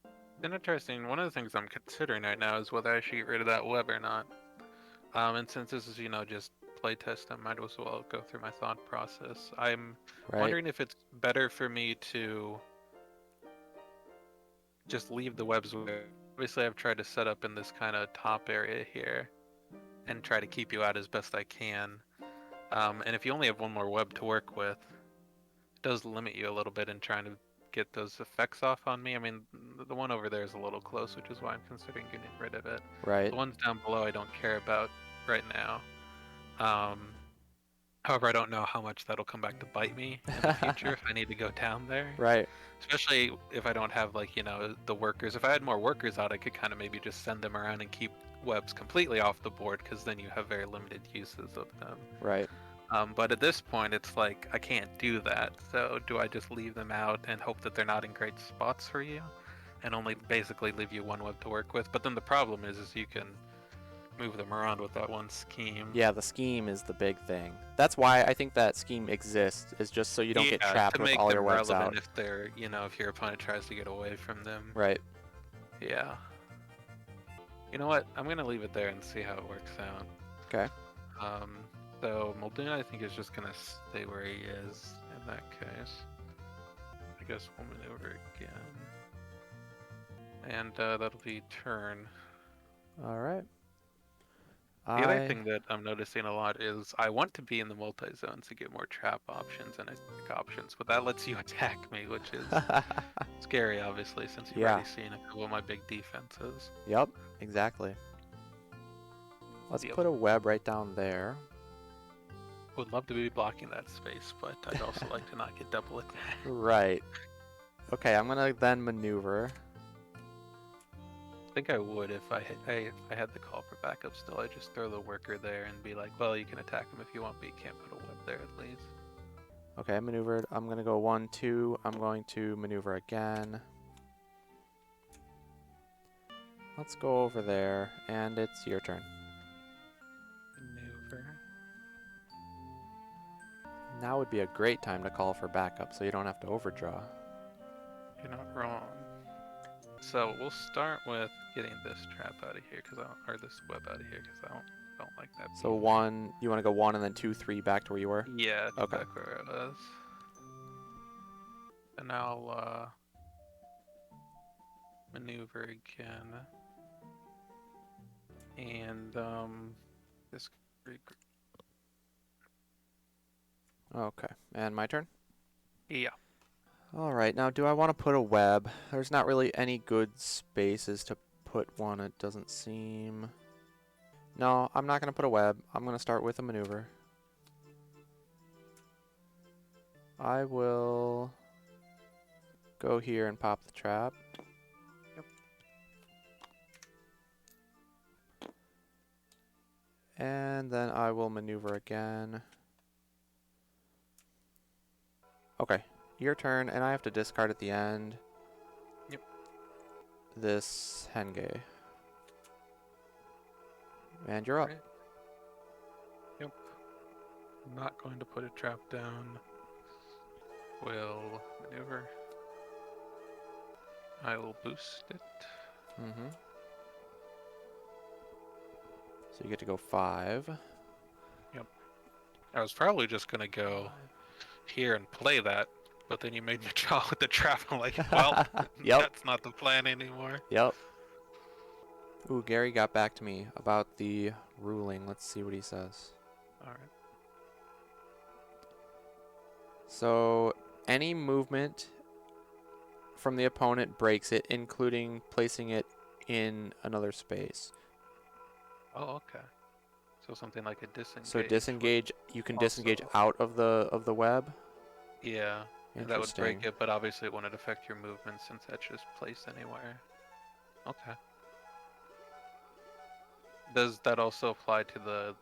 It's interesting. One of the things I'm considering right now is whether I should get rid of that web or not. And since this is, just playtest, I might as well go through my thought process. I'm wondering if it's better for me to just leave the webs where. Obviously, I've tried to set up in this kind of top area here and try to keep you out as best I can. And if you only have one more web to work with, it does limit you a little bit in trying to get those effects off on me. I mean, the one over there is a little close, which is why I'm considering getting rid of it. Right. The ones down below I don't care about right now. However, I don't know how much that'll come back to bite me in the future if I need to go down there. Right. Especially if I don't have, like, the workers. If I had more workers out, I could kind of maybe just send them around and keep webs completely off the board, because then you have very limited uses of them. Right. But at this point, it's like, I can't do that. So do I just leave them out and hope that they're not in great spots for you? And only basically leave you one web to work with? But then the problem is you can move them around with that one scheme. Yeah, the scheme is the big thing. That's why I think that scheme exists, is just so you don't get trapped with all your webs out. If they're, if your opponent tries to get away from them. Right. Yeah. You know what? I'm gonna leave it there and see how it works out. Okay. So Muldoon, I think, is just gonna stay where he is in that case. I guess we'll maneuver again. And that'll be turn. All right. The other thing that I'm noticing a lot is I want to be in the multi-zone to get more trap options and attack options, but that lets you attack me, which is scary, obviously, since you've already seen a couple of my big defenses. Yep, exactly. Let's put a web right down there. Would love to be blocking that space, but I'd also like to not get double attacked. Right. Okay, I'm gonna then maneuver. I think I would if I had the call for backup still. I'd just throw the worker there and be like, well, you can attack him if you want, but you can't put a web there at least. Okay, I maneuvered. I'm gonna go 1, 2. I'm going to maneuver again. Let's go over there, and it's your turn. Maneuver. Now would be a great time to call for backup, so you don't have to overdraw. You're not wrong. So we'll start with getting this trap out of here, or this web out of here, because I don't like that. So 1, you want to go 1 and then 2, 3 back to where you were? Yeah, okay. Back where I was. And I'll maneuver again. And this. Okay, and my turn? Yeah. Alright, now do I want to put a web? There's not really any good spaces to put one, it doesn't seem. No, I'm not going to put a web. I'm going to start with a maneuver. I will go here and pop the trap. Yep. And then I will maneuver again. Okay, your turn, and I have to discard at the end. Yep. This Henge. And you're up. Right. Yep. Not going to put a trap down. Will maneuver. I will boost it. Mm-hmm. So you get to go 5. Yep. I was probably just gonna go here and play that, but then you made me draw with the trap. I'm like, well, Yep. that's not the plan anymore. Yep. Ooh, Gary got back to me about the ruling. Let's see what he says. All right. So, any movement from the opponent breaks it, including placing it in another space. Oh, okay. So something like a disengage. So disengage, you can also- disengage out of the web. Yeah, and that would Interesting. break it, but obviously it wouldn't affect your movement since that's just placed anywhere. Okay. Does that also apply to the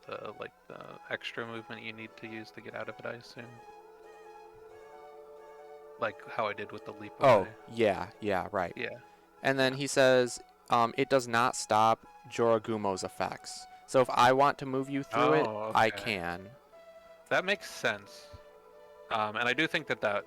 extra movement you need to use to get out of it, I assume? Like how I did with the leap Oh, away. yeah, right. Yeah. And then Yeah. he says, it does not stop Jorogumo's effects. So if I want to move you through it, Oh, I okay. can. That makes sense. And I do think that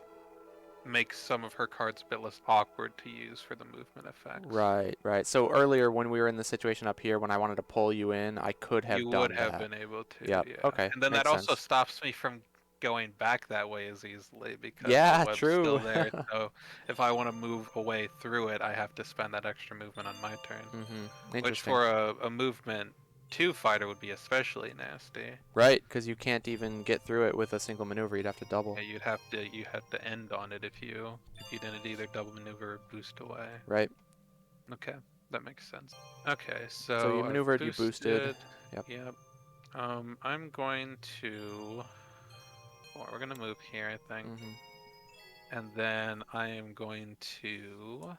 makes some of her cards a bit less awkward to use for the movement effects. Right. So earlier when we were in the situation up here, when I wanted to pull you in, I could have You done would have that. been able to, Yep. yeah. Okay. And then that Makes also sense. stops me from going back that way as easily because Yeah, the web's true. still there. So if I want to move away through it, I have to spend that extra movement on my turn. Mm-hmm. Which Interesting. for a movement 2 fighter would be especially nasty. Right, because you can't even get through it with a single maneuver. You'd have to double. Yeah, you have to end on it if you didn't either double maneuver or boost away. Right. Okay, that makes sense. Okay, So you I've maneuvered, you boosted. Yep. Yep. I'm going to. Well, we're gonna move here, I think, Mm-hmm. and then I am going to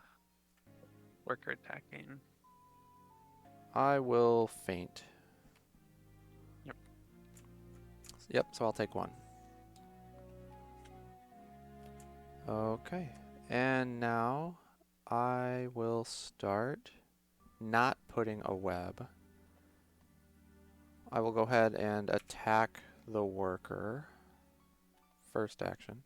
worker attacking. I will faint. Yep. Yep, so I'll take 1. Okay. And now I will start not putting a web. I will go ahead and attack the worker. First action.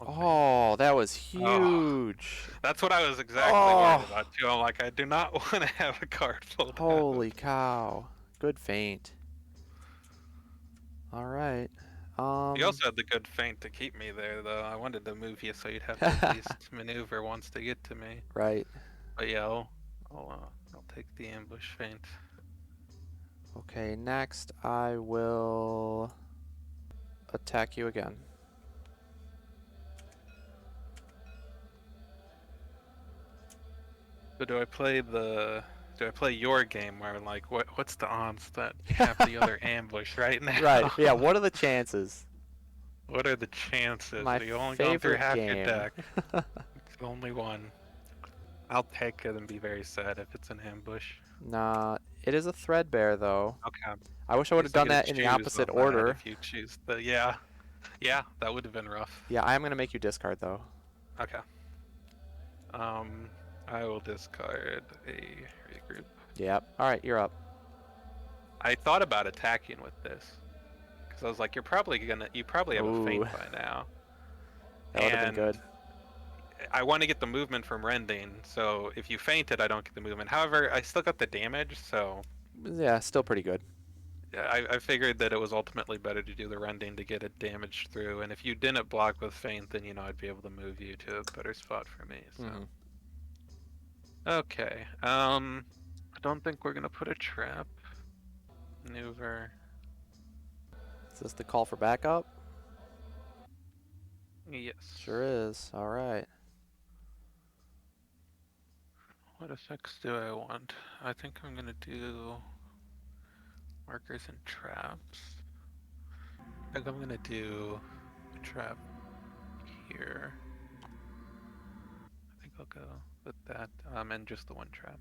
Oh, that was huge. That's what I was exactly worried about too. I'm like, I do not want to have a card pulled out. Holy cow. Good feint. All right. You also had the good feint to keep me there, though. I wanted to move you so you'd have to at least maneuver once to get to me. Right. But yeah, I'll take the ambush feint. Okay, next I will attack you again. So do I play your game where like what's the odds that you have the other ambush right now? Right. Yeah, what are the chances? What are the chances? My You only gone through favorite half game. your deck. It's only one. I'll take it and be very sad if it's an ambush. Nah, it is a Threadbare though. Okay. I wish I would have done that in the opposite order. If you choose the yeah, that would have been rough. Yeah, I am gonna make you discard though. Okay. I will discard a regroup. Yep. All right, you're up. I thought about attacking with this because I was like, you probably have a feint Ooh. by now. That would have been good. I want to get the movement from rending, so if you fainted, I don't get the movement. However, I still got the damage, so Yeah, still pretty good. I figured that it was ultimately better to do the rending to get it damaged through. And if you didn't block with feint, then I'd be able to move you to a better spot for me. So. Mm-hmm. Okay. I don't think we're gonna put a trap. Maneuver. Is this the call for backup? Yes. Sure is. All right. What effects do I want? I think I'm gonna do markers and traps. I think I'm gonna do a trap here. I think I'll go with that, and just the one trap.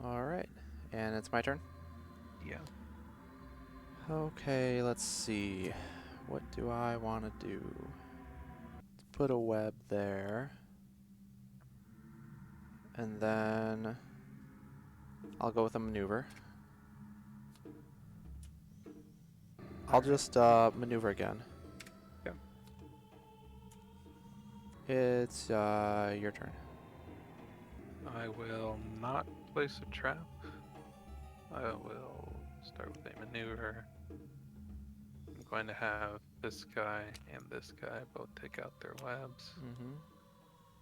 All right. And it's my turn. Yeah. Okay, let's see. What do I want to do? Let's put a web there. And then I'll go with a maneuver. I'll just maneuver again. Yeah. It's your turn. I will not place a trap. I will start with a maneuver. I'm going to have this guy and this guy both take out their webs. Mm-hmm.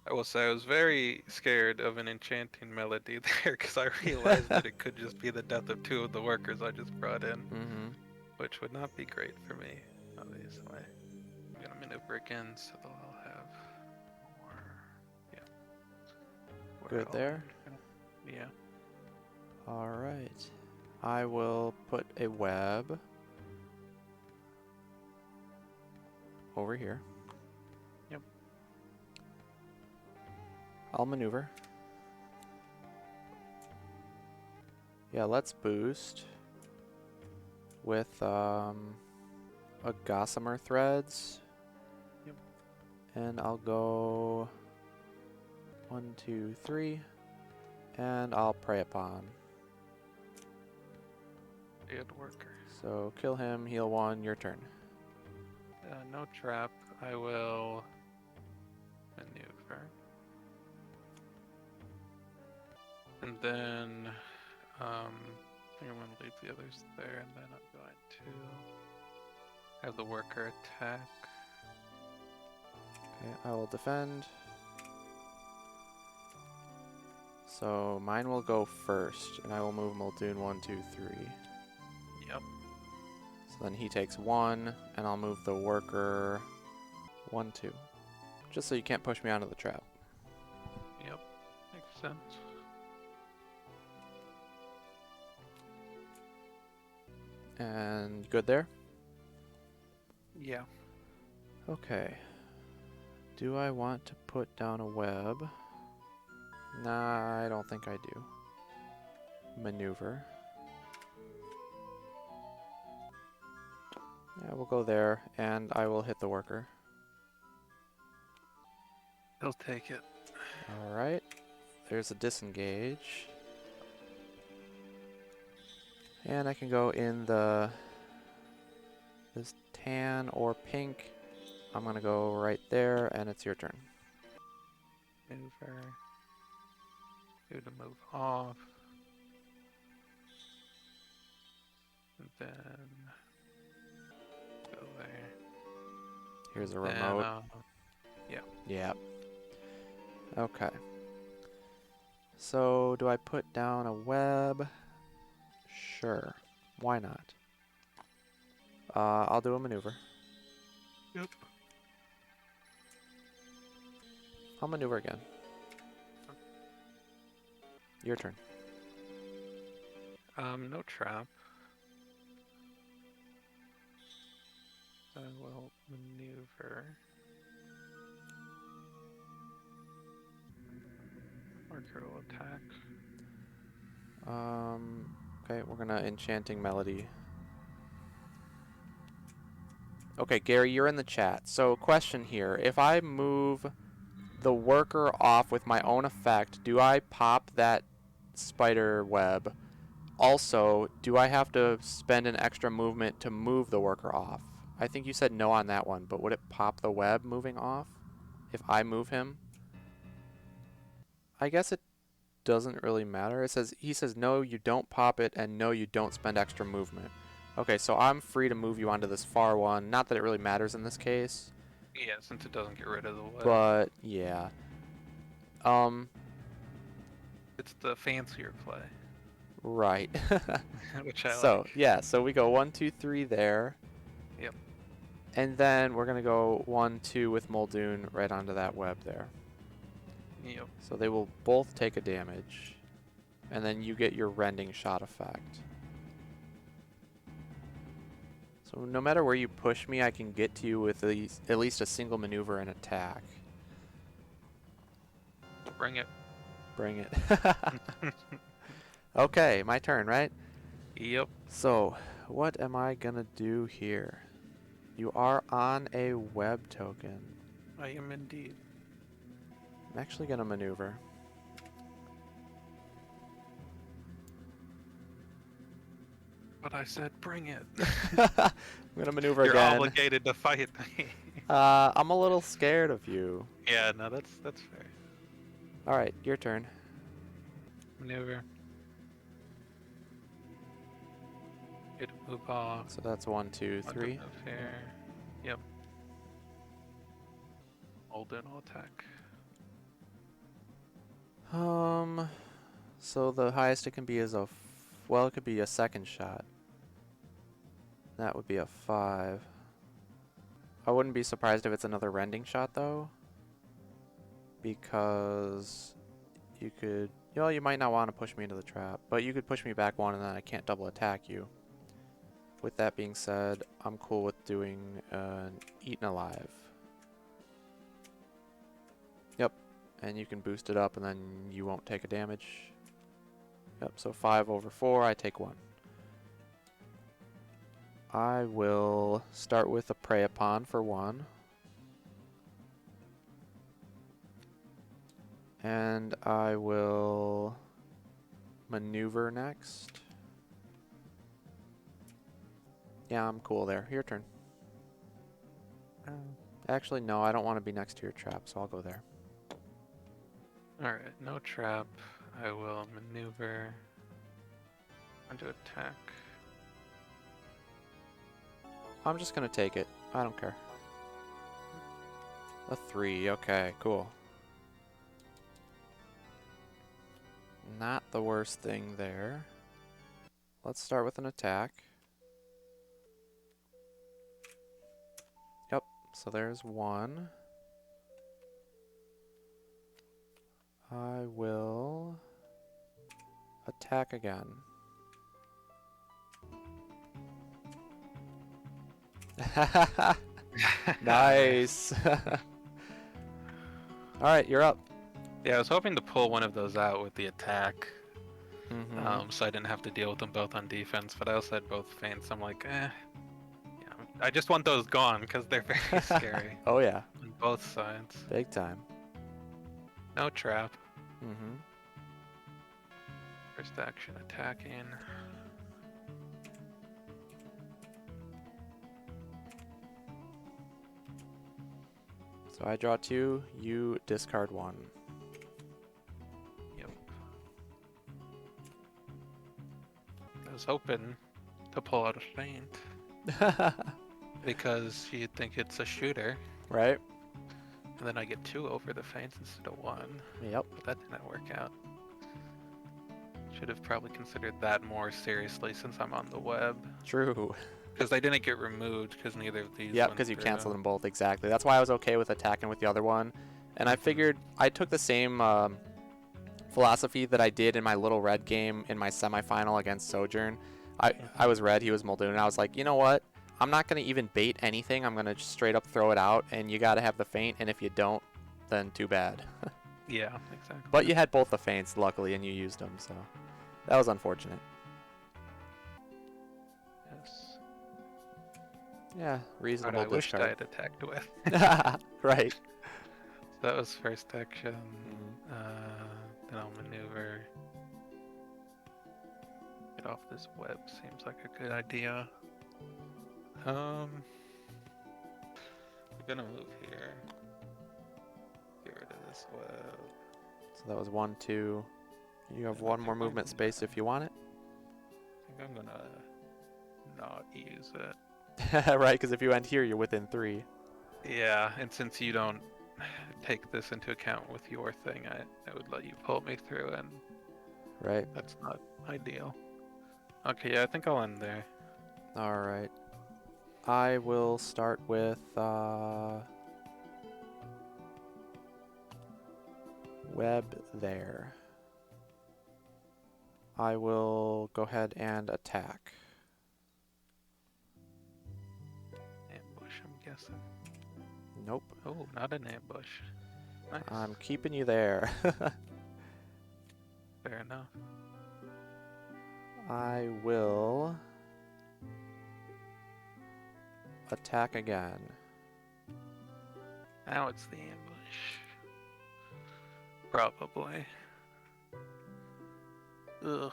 I will say I was very scared of an enchanting melody there because I realized that it could just be the death of two of the workers I just brought in, Mm-hmm. which would not be great for me, obviously. I'm gonna maneuver again so they'll all have more. Yeah. We're Good all there. Yeah. All right. I will put a web over here. Yep. I'll maneuver. Yeah, let's boost with a Gossamer threads. Yep. And I'll go 1, 2, 3, and I'll prey upon. Good worker. So kill him, heal 1, your turn. No trap. I will maneuver. And then, I think I'm going to leave the others there, and then I'm going to have the worker attack. Okay, I will defend. So mine will go first, and I will move Muldoon 1, 2, 3. Yep. So then he takes 1, and I'll move the worker 1, 2. Just so you can't push me onto the trap. Yep. Makes sense. And good there? Yeah. Okay. Do I want to put down a web? Nah, I don't think I do. Maneuver. Yeah, we'll go there, and I will hit the worker. He'll take it. Alright. There's a disengage. And I can go in this tan or pink. I'm gonna go right there, and it's your turn. Maneuver. Do to move off. And then go there. Here's a Then, remote. yeah. Yep. Okay. So, do I put down a web? Sure. Why not? I'll do a maneuver. Yep. I'll maneuver again. Your turn. No trap. I will maneuver. Marker will attack. Okay, we're gonna Enchanting Melody. Okay, Gary, you're in the chat. So, question here. If I move the worker off with my own effect, do I pop that spider web? Also, do I have to spend an extra movement to move the worker off? I think you said no on that one, but would it pop the web moving off if I move him? I guess it doesn't really matter. He says no, you don't pop it, and no, you don't spend extra movement. Okay, so I'm free to move you onto this far one. Not that it really matters in this case. Yeah, since it doesn't get rid of the web. But yeah. It's the fancier play. Right. Which I so like. yeah, so we go 1, 2, 3 there. Yep. And then we're going to go 1-2 with Muldoon right onto that web there. Yep. So they will both take a damage. And then you get your rending shot effect. So no matter where you push me, I can get to you with at least a single maneuver and attack. Bring it. Bring it. Okay, my turn, right? Yep. So, what am I gonna do here? You are on a web token. I am indeed. I'm actually gonna maneuver. But I said bring it. I'm gonna maneuver You're again. obligated to fight me. I'm a little scared of you. Yeah, no, that's fair. Alright, your turn. Maneuver. Get a move off. So that's 1, 2, Want to 3. move here. Yep. Hold in, will attack. So the highest it can be is well, it could be a second shot. That would be a 5. I wouldn't be surprised if it's another rending shot though, because you could, you might not want to push me into the trap, but you could push me back 1 and then I can't double attack you. With that being said, I'm cool with doing an Eaten Alive. Yep, and you can boost it up and then you won't take a damage. Yep, so 5 over 4, I take 1. I will start with a Prey Upon for 1. And I will maneuver next. Yeah, I'm cool there. Your turn. Actually, no, I don't want to be next to your trap, so I'll go there. Alright, no trap. I will maneuver. And to attack. I'm just going to take it. I don't care. A 3. Okay, cool. Not the worst thing there. Let's start with an attack. Yep, so there's 1. I will attack again. Nice. Alright, you're up. Yeah, I was hoping to pull one of those out with the attack. Mm-hmm. So I didn't have to deal with them both on defense, but I also had both feints. I'm like, yeah, I just want those gone because they're very scary Oh yeah, on both sides. big time. No trap. Mm-hmm. First action attacking. So I draw 2, you discard 1. Yep. I was hoping to pull out a feint because you'd think it's a shooter, Right? and then I get 2 over the feints instead of 1. Yep. But that didn't work out. Should have probably considered that more seriously since I'm on the web. True. Because they didn't get removed because neither of these. Yep, went because you through. canceled them both, exactly. That's why I was okay with attacking with the other one. And I figured I took the same philosophy that I did in my little red game in my semifinal against Sojourn. I was red, he was Muldoon, and I was like, you know what? I'm not going to even bait anything. I'm going to just straight up throw it out, and you got to have the feint, and if you don't, then too bad. Yeah, exactly. But you had both the feints, luckily, and you used them, so that was unfortunate. Yes. Yeah, But reasonable I wished I discard. had attacked with. Right. So that was first action. Then I'll maneuver. Get off this web. Seems like a good idea. I'm gonna move here. Get rid of this web. So that was 1, 2. You have And I one more think I'm movement gonna- space if you want it. I think I'm gonna not use it. Right, because if you end here, you're within 3. Yeah, and since you don't take this into account with your thing, I would let you pull me through, and Right. that's not ideal. Okay, yeah, I think I'll end there. All right. I will start with web there. I will go ahead and attack. Ambush, I'm guessing. Nope. Oh, not an ambush. Nice. I'm keeping you there. Fair enough. I will attack again. Now it's the ambush. Probably. Ugh.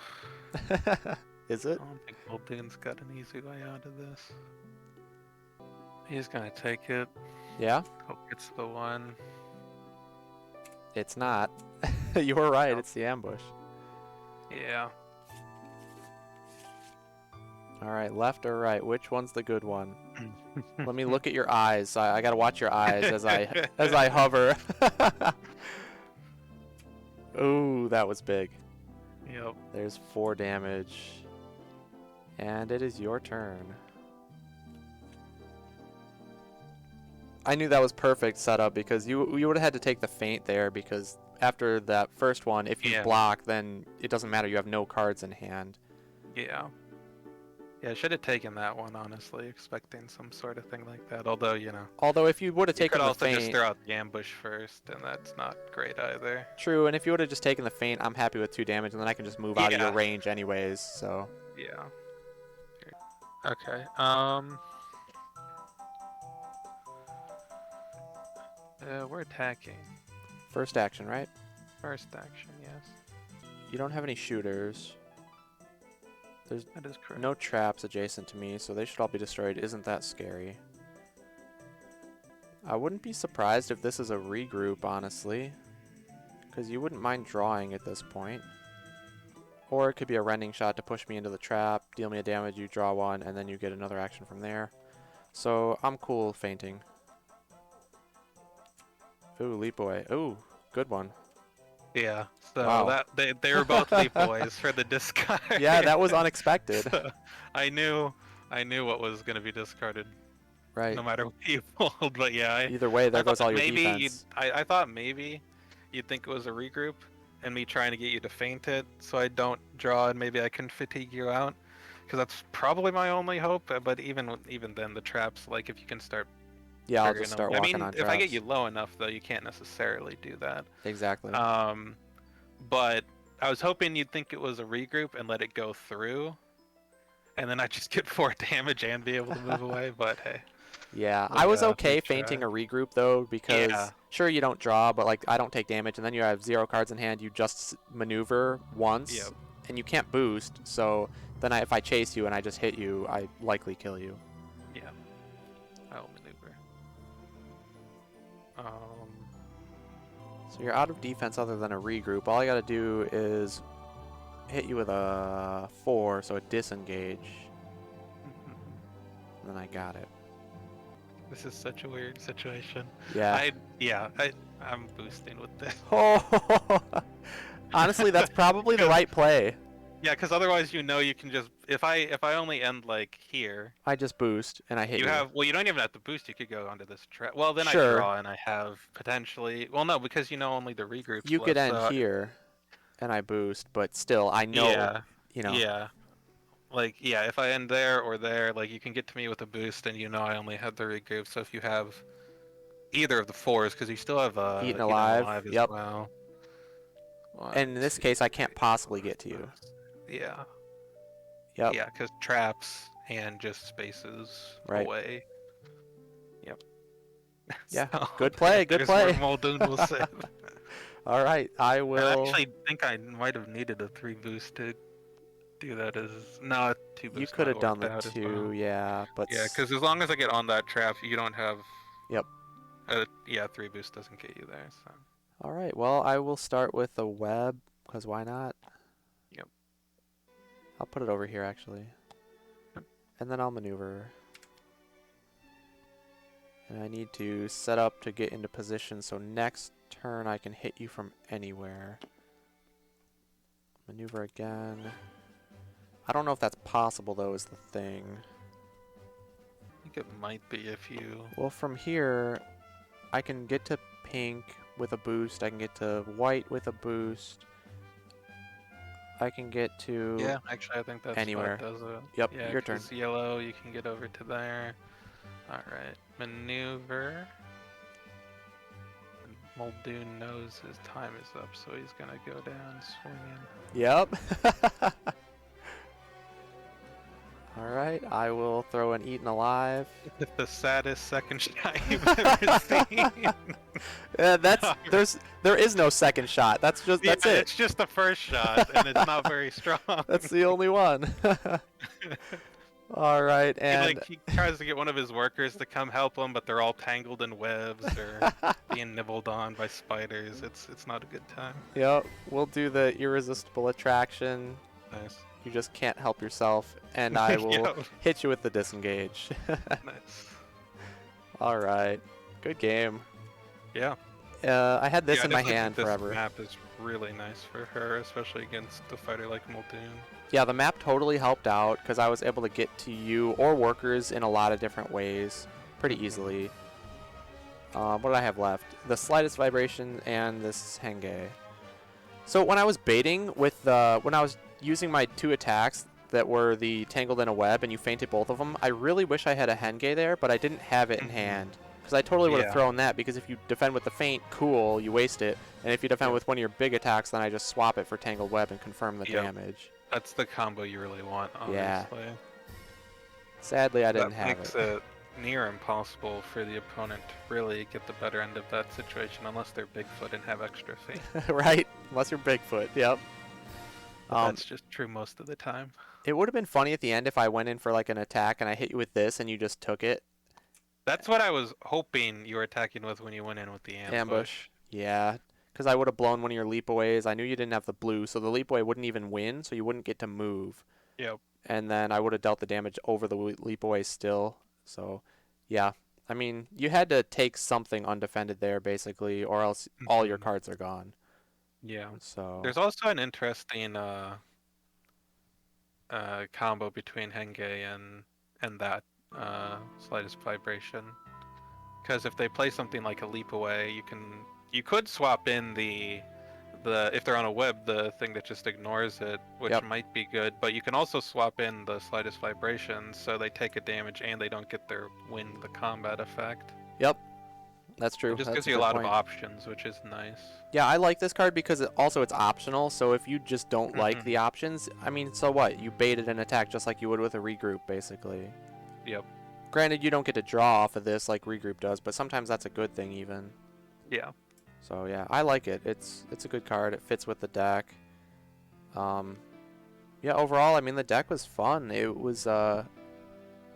Is I it? don't think Muldoon's got an easy way out of this. He's gonna take it. Yeah? Hope it's the one. It's not. You were right, Nope. it's the ambush. Yeah. Alright, left or right? Which one's the good one? Let me look at your eyes. I gotta watch your eyes as I hover. Ooh, that was big. Yep. There's 4 damage. And it is your turn. I knew that was perfect setup because you would have had to take the feint there because after that first one, if you block, then it doesn't matter. You have no cards in hand. Yeah. Yeah, I should have taken that one, honestly, expecting some sort of thing like that. Although, you know. Although if you would have You taken could the also just feint, throw out the ambush first, and that's not great either. true, and if you would have just taken the feint, I'm happy with 2 damage, and then I can just move out of your Yeah. range anyways. So Yeah. Okay. We're attacking. first action, right? First action, yes. You don't have any shooters. There's That is correct. no traps adjacent to me, so they should all be destroyed. Isn't that scary? I wouldn't be surprised if this is a regroup, honestly. Because you wouldn't mind drawing at this point. Or it could be a rending shot to push me into the trap, deal me a damage, you draw 1, and then you get another action from there. So I'm cool fainting. Ooh, leap away. Ooh, good one. Yeah. So Wow. they were both leap boys for the discard. Yeah, that was unexpected. So I knew what was going to be discarded. Right. No matter what you pulled, but yeah. Either way, there goes all your maybe defense. I thought maybe you'd think it was a regroup, and me trying to get you to feint it, so I don't draw, and maybe I can fatigue you out, because that's probably my only hope. But even then, the traps, like if you can start. Yeah, I'll just start them. walking I mean, on if I get traps. you low enough, though, you can't necessarily do that. Exactly. But I was hoping you'd think it was a regroup and let it go through, and then I just get 4 damage and be able to move away. But hey. Yeah, I was okay we fainting a regroup though because sure you don't draw, but like I don't take damage, and then you have 0 cards in hand. You just maneuver once, and you can't boost. So then if I chase you and I just hit you, I likely kill you. Yeah, I'll maneuver. So you're out of defense other than a regroup. All I gotta do is hit you with a 4, so a disengage, and then I got it. This is such a weird situation. Yeah. I'm boosting with this. Oh, honestly, that's probably the right play. Yeah, because otherwise, you can just if I only end like here. I just boost and I hit you. Well, you don't even have to boost. You could go onto this trap. Well, then Sure. I draw and I have potentially. Well, no, because only the regroups. You could left, end here, and I boost, but still, I know. Yeah. Yeah. Like, if I end there or there, like, you can get to me with a boost, and I only have the regroup. So if you have either of the 4s, because you still have Eaten alive as well. And in this case, I can't possibly get to you. Yeah. Yep. Yeah, because traps and just spaces away. Yep. Yeah. So, Good play. Good play. Where Muldoon will sit. All right. I will. I actually think I might have needed a 3 boost to do that as 2 boost. You could have done the 2, yeah, but because as long as I get on that trap, you don't have. Yep. 3 boost doesn't get you there. So. All right. Well, I will start with the web because why not? Yep. I'll put it over here actually, and then I'll maneuver. And I need to set up to get into position so next turn I can hit you from anywhere. Maneuver again. I don't know if that's possible though, is the thing. You think it might be if you... Well, from here, I can get to pink with a boost. I can get to white with a boost. I can get to Yeah, actually, I think that's anywhere. what does it. Yep, Yeah, your turn. 'cause yellow, you can get over to there. Alright, maneuver. Muldoon knows his time is up, so he's gonna go down swinging. Yep. Alright, I will throw an Eaten Alive. The saddest second shot you've ever seen. There is no second shot. That's it. It's just the first shot, and it's not very strong. That's the only one. Alright, and He tries to get one of his workers to come help him, but they're all tangled in webs or being nibbled on by spiders. It's not a good time. yep, we'll do the Irresistible Attraction. Nice. You just can't help yourself, and I will Yo, hit you with the Disengage. nice. Alright, good game. Yeah. I had this Yeah, in my I think hand this forever. map is really nice for her, especially against a fighter like Muldoon. Yeah, the map totally helped out because I was able to get to you or workers in a lot of different ways pretty easily. What did I have left? The Slightest Vibration and this Henge. So when I was baiting with when I was using my 2 attacks that were the Tangled in a Web and you feinted both of them, I really wish I had a Henge there, but I didn't have it in hand. Because I totally would have Yeah. thrown that, because if you defend with the feint, cool, you waste it. And if you defend with one of your big attacks, then I just swap it for Tangled Web and confirm the damage. That's the combo you really want, Yeah. obviously. Sadly, I didn't That have makes it. it near impossible for the opponent to really get the better end of that situation unless they're Bigfoot and have extra feet. Right? Unless you're Bigfoot, yep. That's just true most of the time. It would have been funny at the end if I went in for like an attack and I hit you with this and you just took it. That's what I was hoping you were attacking with when you went in with the ambush. Yeah. Because I would have blown one of your leapaways. I knew you didn't have the blue, so the leapaway wouldn't even win, so you wouldn't get to move. Yep. And then I would have dealt the damage over the leapaway still. So, yeah. I mean, you had to take something undefended there, basically, or else all your cards are gone. Yeah. So There's also an interesting combo between Henge and that Slightest Vibration. Because if they play something like a leap away, you could swap in the if they're on a web, the thing that just ignores it, which might be good. But you can also swap in the Slightest Vibration, so they take a damage and they don't get their win the combat effect. Yep, that's true. It just That's gives a you a good lot point. of options, which is nice. Yeah, I like this card because it's optional. So if you just don't like the options, I mean, so what? You baited an attack just like you would with a regroup, basically. Yep. Granted, you don't get to draw off of this like regroup does, but sometimes that's a good thing even. Yeah. So yeah, I like it. It's a good card. It fits with the deck. Yeah, overall, I mean, the deck was fun. It was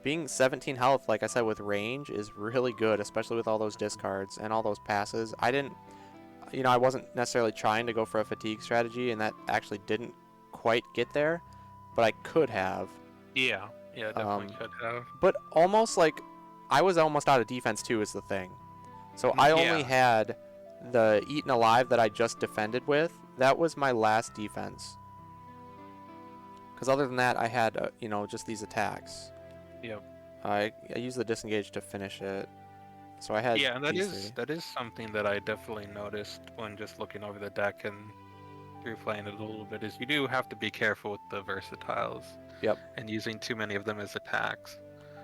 being 17 health, like I said, with range is really good, especially with all those discards and all those passes. I wasn't necessarily trying to go for a fatigue strategy, and that actually didn't quite get there, but I could have. Yeah. Yeah, definitely could have. But almost like I was almost out of defense too is the thing. So I only had the Eaten Alive that I just defended with. That was my last defense. Because other than that, I had just these attacks. Yep. I used the Disengage to finish it. So I had and these that is something that I definitely noticed when just looking over the deck and replaying it a little bit, is you do have to be careful with the versatiles. Yep. And using too many of them as attacks.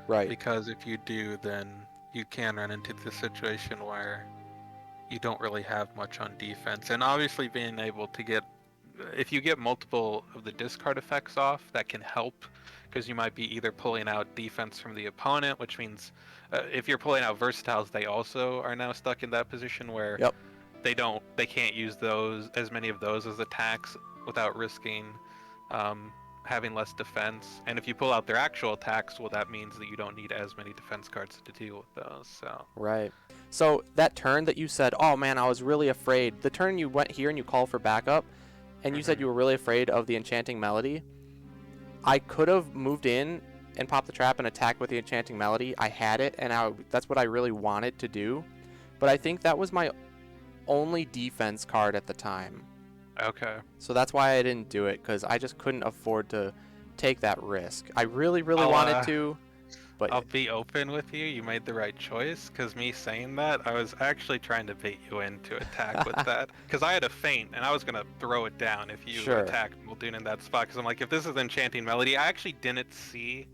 Right. Because if you do, then you can run into the situation where you don't really have much on defense. And obviously being able to if you get multiple of the discard effects off, that can help, because you might be either pulling out defense from the opponent, which means if you're pulling out versatiles, they also are now stuck in that position where they can't use as many of those as attacks without risking having less defense. And if you pull out their actual attacks, well, that means that you don't need as many defense cards to deal with those. So right. So that turn that you said, oh man, I was really afraid. The turn you went here and you called for backup, and you said you were really afraid of the Enchanting Melody. I could have moved in and popped the trap and attacked with the Enchanting Melody. I had it, and that's what I really wanted to do. But I think that was my only defense card at the time. Okay. So that's why I didn't do it, because I just couldn't afford to take that risk. I really, really wanted to, But I'll be open with you. You made the right choice, because me saying that, I was actually trying to bait you in to attack with that. Because I had a feint, and I was going to throw it down if you Sure. attacked Muldoon in that spot. Because I'm like, if this is Enchanting Melody, I actually didn't see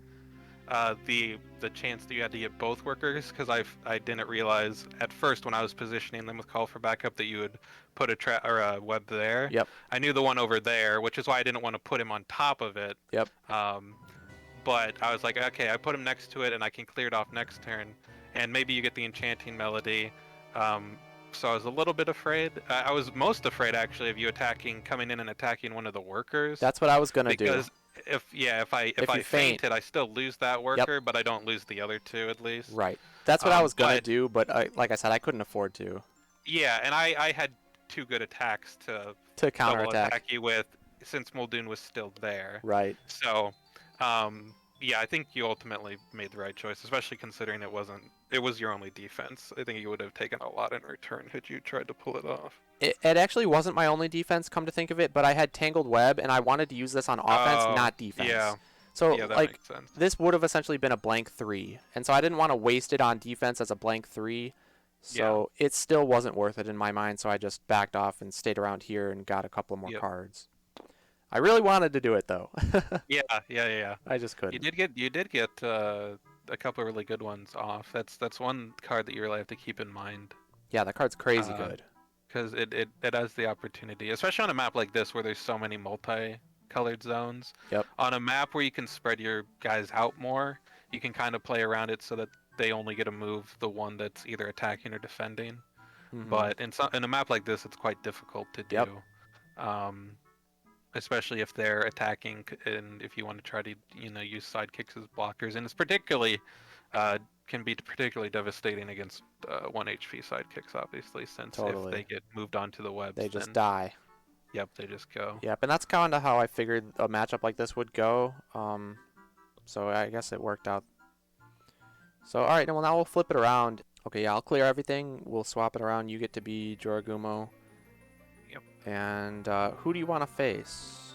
the chance that you had to get both workers, because I didn't realize at first when I was positioning them with Call for Backup that you would put a trap or a web there. Yep. I knew the one over there, which is why I didn't want to put him on top of it. Yep. But I was like, okay, I put him next to it and I can clear it off next turn, and maybe you get the Enchanting Melody. So I was a little bit afraid. I was most afraid actually of you coming in and attacking one of the workers. That's what I was gonna do. Because if I you faint, fainted, I still lose that worker, but I don't lose the other two at least. Right. That's what I was gonna but- do, but like I said, I couldn't afford to Yeah, and I had two good attacks to double counterattack. attack you with, since Muldoon was still there. Right. So, yeah, I think you ultimately made the right choice, especially considering it was your only defense. I think you would have taken a lot in return had you tried to pull it off. It actually wasn't my only defense, come to think of it, but I had Tangled Web, and I wanted to use this on offense, not defense. Yeah. So, Yeah, that like, makes sense. this would have essentially been a blank 3, and so I didn't want to waste it on defense as a blank 3, so it still wasn't worth it in my mind, so I just backed off and stayed around here and got a couple more cards. I really wanted to do it, though. Yeah. I just couldn't. You did get a couple of really good ones off. That's one card that you really have to keep in mind. Yeah, that card's crazy good. Because it has the opportunity, especially on a map like this where there's so many multi-colored zones. Yep. On a map where you can spread your guys out more, you can kind of play around it so that they only get to move the one that's either attacking or defending. But in a map like this, it's quite difficult to do. Yep. Especially if they're attacking, and if you want to try to use sidekicks as blockers, and it's particularly can be particularly devastating against 1 HP sidekicks, obviously, since if they get moved onto the webs, they just die. Yep, they just go. Yep, and that's kind of how I figured a matchup like this would go. So I guess it worked out. So alright, well now we'll flip it around. Okay, yeah, I'll clear everything. We'll swap it around. You get to be Jorogumo. Yep. And who do you want to face?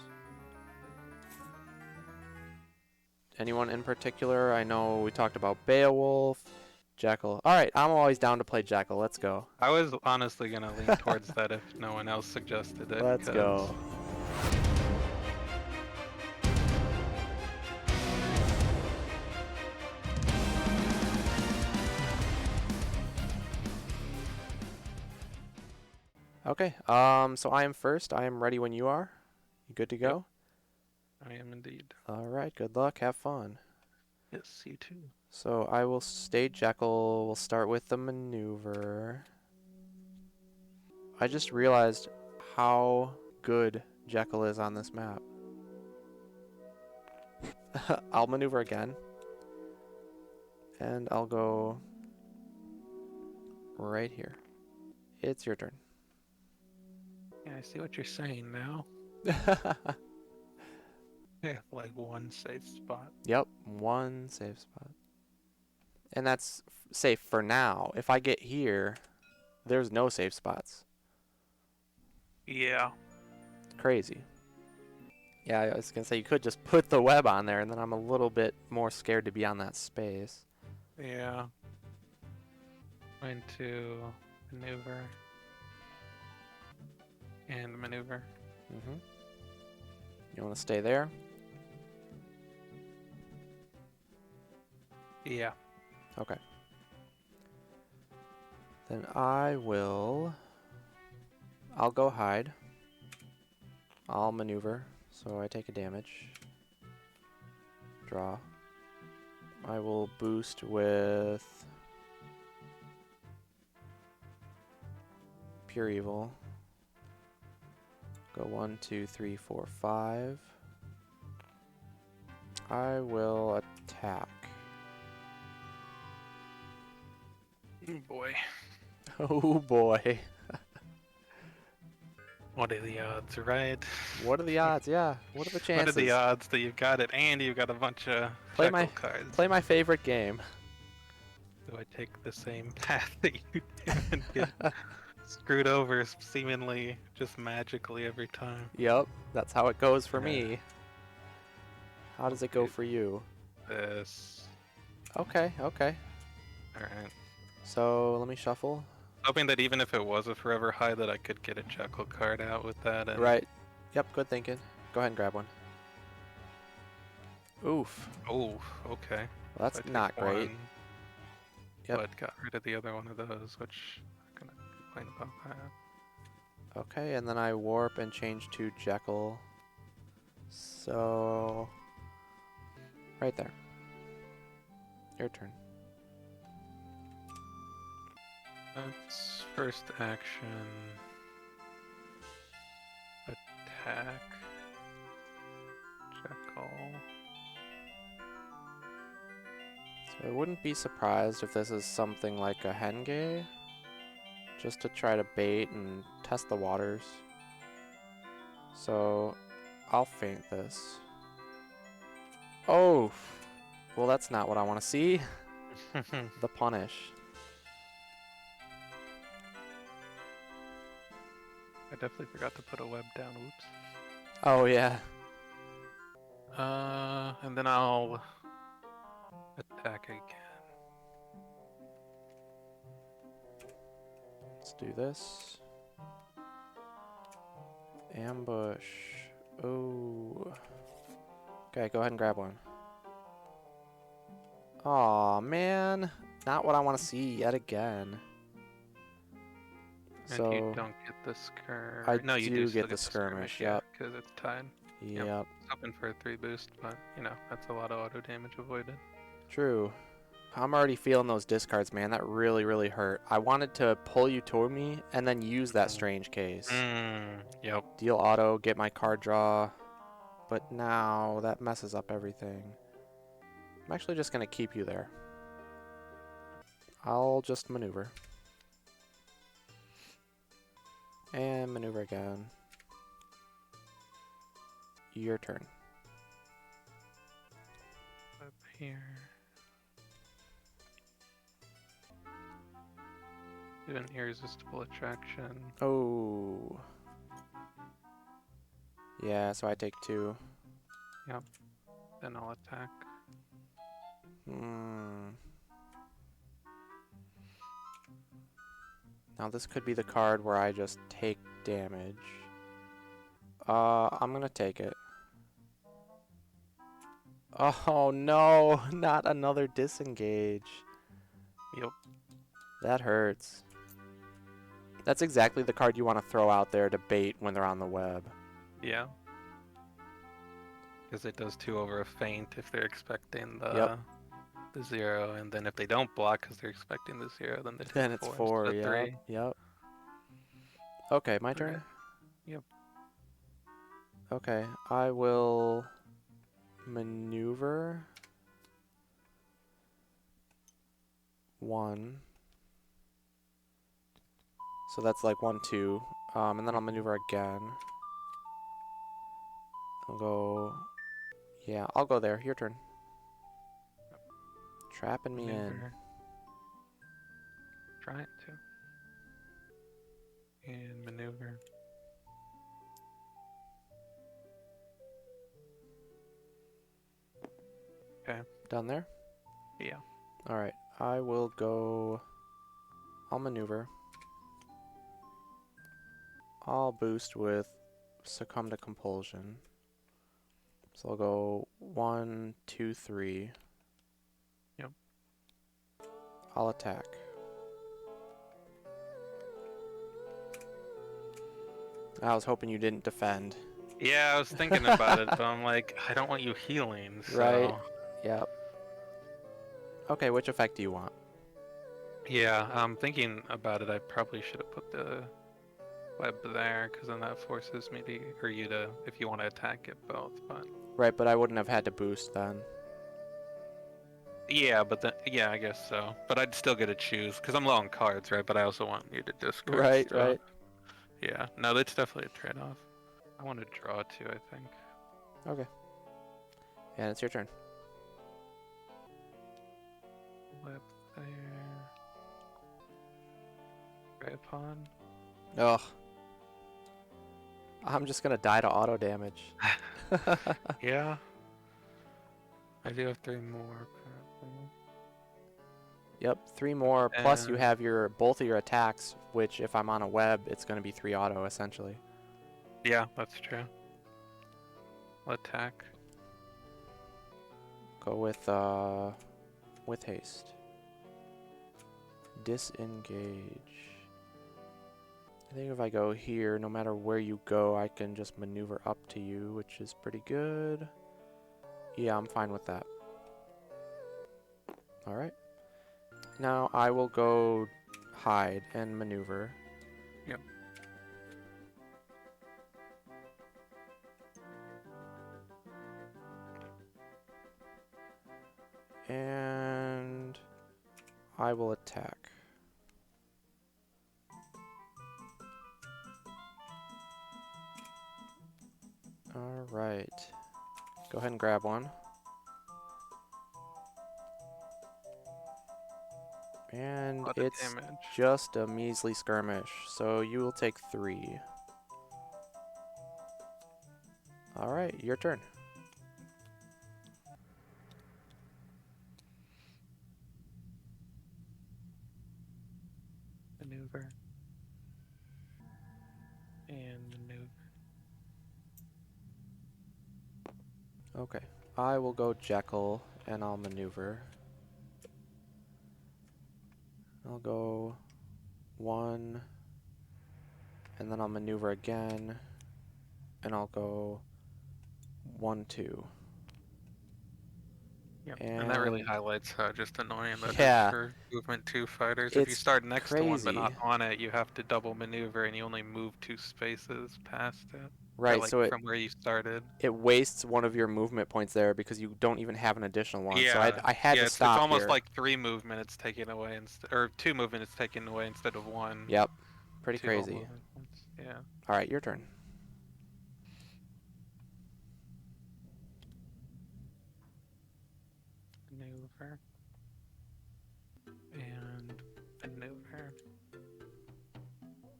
Anyone in particular? I know we talked about Beowulf, Jekyll. Alright, I'm always down to play Jekyll. Let's go. I was honestly going to lean towards that if no one else suggested it. Let's go. Okay, so I am first. I am ready when you are. You good to go? Yep. I am indeed. Alright, good luck. Have fun. Yes, you too. So I will stay Jekyll. We'll start with the maneuver. I just realized how good Jekyll is on this map. I'll maneuver again. And I'll go right here. It's your turn. Yeah, I see what you're saying now. Yeah, like one safe spot. Yep, one safe spot. And that's safe for now. If I get here, there's no safe spots. Yeah. Crazy. Yeah, I was going to say, you could just put the web on there, and then I'm a little bit more scared to be on that space. Yeah. Going to maneuver. And maneuver. Mm-hmm. You want to stay there? Yeah. Okay. Then I'll go hide. I'll maneuver, so I take a damage. Draw. I will boost with Pure Evil. Go 1, 2, 3, 4, 5. I will attack. Oh boy. Oh boy. What are the odds, right? What are the odds? Yeah. What are the chances? What are the odds that you've got it and you've got a bunch of Play Jekyll my- cards? Play my favorite game. Do I take the same path that you do and get screwed over seemingly just magically every time? Yep. That's how it goes for Yeah. me. How does it go for you? This. Okay, okay. Alright. So let me shuffle. Hoping that even if it was a forever high, that I could get a Jekyll card out with that. And Right. Yep, good thinking. Go ahead and grab one. Oof. oh, okay. Well, So I that's take not great. one, Yep. but got rid of the other one of those, which I'm gonna complain about that. Okay, and then I warp and change to Jekyll. So... right there. Your turn. That's first action. Attack. Jekyll. So I wouldn't be surprised if this is something like a Henge. Just to try to bait and test the waters. So I'll feint this. Oh! Well, that's not what I want to see. The punish. I definitely forgot to put a web down. Oops. Oh, yeah. And then I'll attack again. Let's do this. Ambush. Oh. Okay, go ahead and grab one. Aw, man. Not what I want to see yet again. And So you don't get the skirmish. I No, you do do still get the skirmish, yeah, yep. because it's tied. Yep. Yep. Hoping for a 3 boost, but you know, that's a lot of auto damage avoided. True. I'm already feeling those discards, man. That really, really hurt. I wanted to pull you toward me and then use that strange case. Yep. Deal auto, get my card draw. But now that messes up everything. I'm actually just going to keep you there. I'll just maneuver. And maneuver again. Your turn. Up here. Do an irresistible attraction. Oh. Yeah, so I take 2. Yep. Then I'll attack. Now this could be the card where I just take damage. I'm gonna take it. Oh no, not another disengage. Yep. That hurts. That's exactly the card you want to throw out there to bait when they're on the web. Yeah. Because it does 2 over a feint if they're expecting the Yep. the 0, and then if they don't block because they're expecting the 0, then they take Then it's 4, instead of yep, 3. yep. Okay, my turn? Okay. Yep. Okay, I will maneuver 1. So that's like 1, 2. And then I'll maneuver again. I'll go... Yeah, I'll go there. Your turn. Trapping me in. Maneuver. Trying to. And maneuver. Okay. Down there? Yeah. Alright, I will go... I'll maneuver. I'll boost with Succumb to Compulsion. So I'll go 1, 2, 3. Yep. I'll attack. I was hoping you didn't defend. Yeah, I was thinking about it, but I'm like, I don't want you healing, so... Right. Yep. Okay, which effect do you want? Yeah, I'm thinking about it. I probably should have put the web there, because then that forces me to, or you to, if you want to attack, get both, but... Right, but I wouldn't have had to boost then. Yeah, but then, yeah, I guess so. But I'd still get to choose, because I'm low on cards, right? But I also want you to discard Right, stuff. right. Yeah, no, that's definitely a trade-off. I want to draw 2, I think. Okay. And it's your turn. Web there. Prey upon. Ugh. I'm just gonna die to auto damage. Yeah. I do have 3 more, apparently. Yep, 3 more. Plus you And have your both of your attacks, which if I'm on a web, it's going to be 3 auto essentially. yeah, that's true. Attack. Go with haste. Disengage. I think if I go here, no matter where you go, I can just maneuver up to you, which is pretty good. Yeah, I'm fine with that. Alright. Now I will go hide and maneuver. Yep. And I will attack. Alright. Go ahead and grab one. And Lot of it's damage. just a measly skirmish, so you will take 3. Alright, your turn. Maneuver. And maneuver. Okay. I will go Jekyll, and I'll maneuver. I'll go 1, and then I'll maneuver again, and I'll go 1, 2. Yep. And that really And highlights how just annoying that is yeah, for movement 2 fighters. If you it's start next to one but crazy. not on it, you have to double maneuver and you only move 2 spaces past it. Or Right, like so from where you started. it wastes one of your movement points there because you don't even have an additional one. So Yeah. I had Yeah, to it's stop almost here. like 3 movement it's taken away or 2 movement it's taken away instead of 1. Yep, pretty 2 whole crazy. movement points. Yeah. Alright, your turn. Maneuver. And maneuver.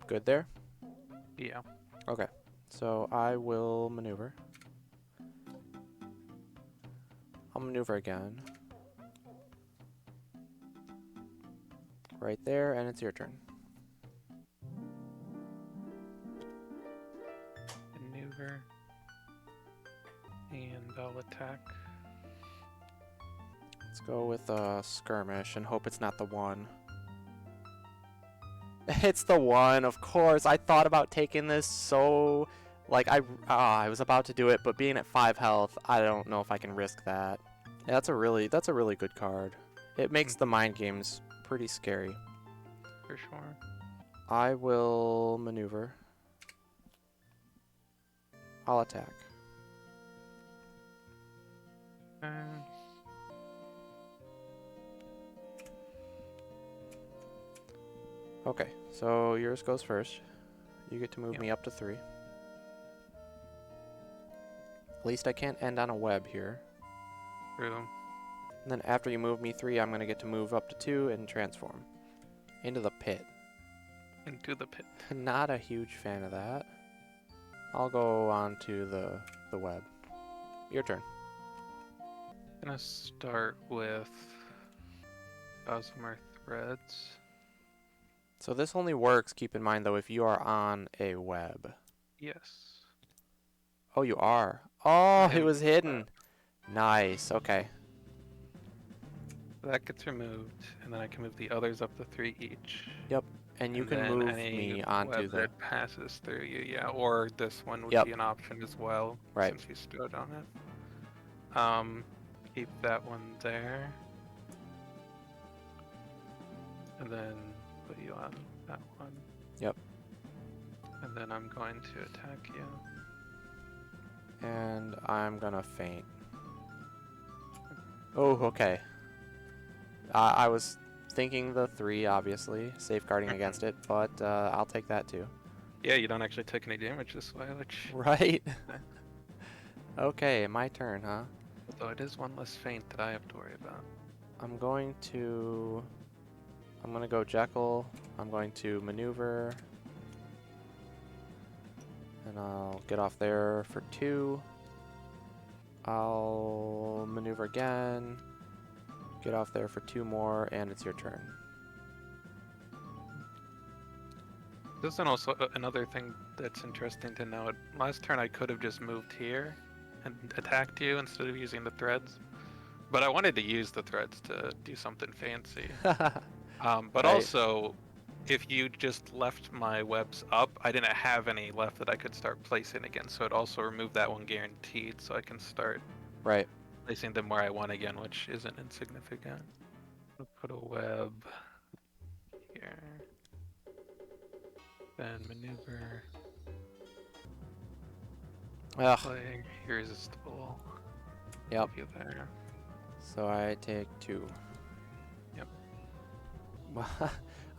Good there? Yeah. Okay, so I will maneuver. I'll maneuver again. Right there, and it's your turn. Maneuver. And I'll attack. Let's go with a skirmish and hope it's not the 1. It's the 1, of course. I thought about taking this so... Like, I was about to do it, but being at 5 health, I don't know if I can risk that. Yeah, that's a really good card. It makes the mind games pretty scary. For sure. I will maneuver. I'll attack. Okay, so yours goes first. You get to move Yep. me up to 3. At least I can't end on a web here. True. And then after you move me 3, I'm going to get to move up to 2 and transform. Into the pit. Into the pit. Not a huge fan of that. I'll go on to the web. Your turn. Gonna start with Gossamer threads. So this only works, keep in mind though, if you are on a web. Yes. Oh, you are. Oh, it am was hidden. Nice, okay. That gets removed, and then I can move the others up to 3 each. Yep, and you And can then move any me onto web the... that passes through you, yeah. Or this one would Yep. be an option as well, Right. since you stood on it. Keep that one there. And then put you on that one. Yep. And then I'm going to attack you. And I'm gonna faint. Oh, okay. I was thinking the 3, obviously, safeguarding against it, but I'll take that too. Yeah, you don't actually take any damage this way, which... Right? Okay, my turn, huh? Although it is one less feint that I have to worry about. I'm going to go Jekyll. I'm going to maneuver. And I'll get off there for 2. I'll maneuver again. Get off there for 2 more, and it's your turn. This is also another thing that's interesting to note. Last turn I could have just moved here and attacked you instead of using the threads. But I wanted to use the threads to do something fancy. But Right. also, if you just left my webs up, I didn't have any left that I could start placing again. So it also removed that one guaranteed, so I can start Right. placing them where I want again, which isn't insignificant. I'll put a web here. Then maneuver. Ugh. Play Irresistible. Yep. You there. So I take 2. Yep.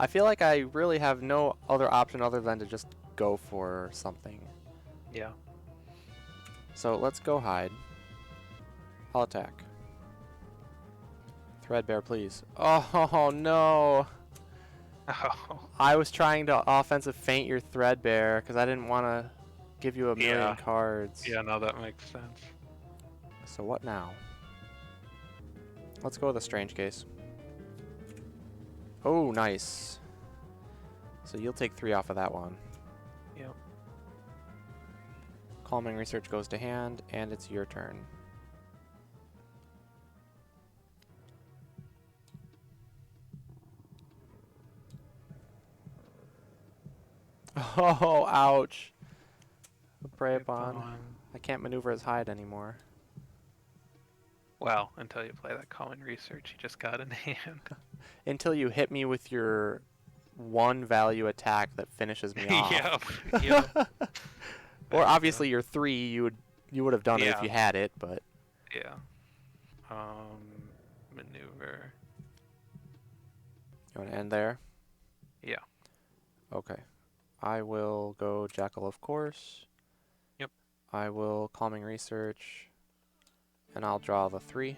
I feel like I really have no other option other than to just go for something. Yeah. So let's go hide. I'll attack. Threadbare, please. Oh, no. Oh. I was trying to offensive feint your Threadbare because I didn't want to give you a million Yeah. cards. Yeah, no, that makes sense. So what now? Let's go with a strange case. Oh, nice. So you'll take 3 off of that one. Yep. Calming Research goes to hand, and it's your turn. Oh, ouch. Prey upon. I can't maneuver as hide anymore. Well, until you play that common research you just got in hand. Until you hit me with your 1 value attack that finishes me off. Yep. Yep. Or obviously your 3, you would have done it if Yeah. you had it, but Yeah. Maneuver. you want to end there? Yeah. Okay. I will go Jackal, of course. Yep. I will Calming Research, and I'll draw the 3.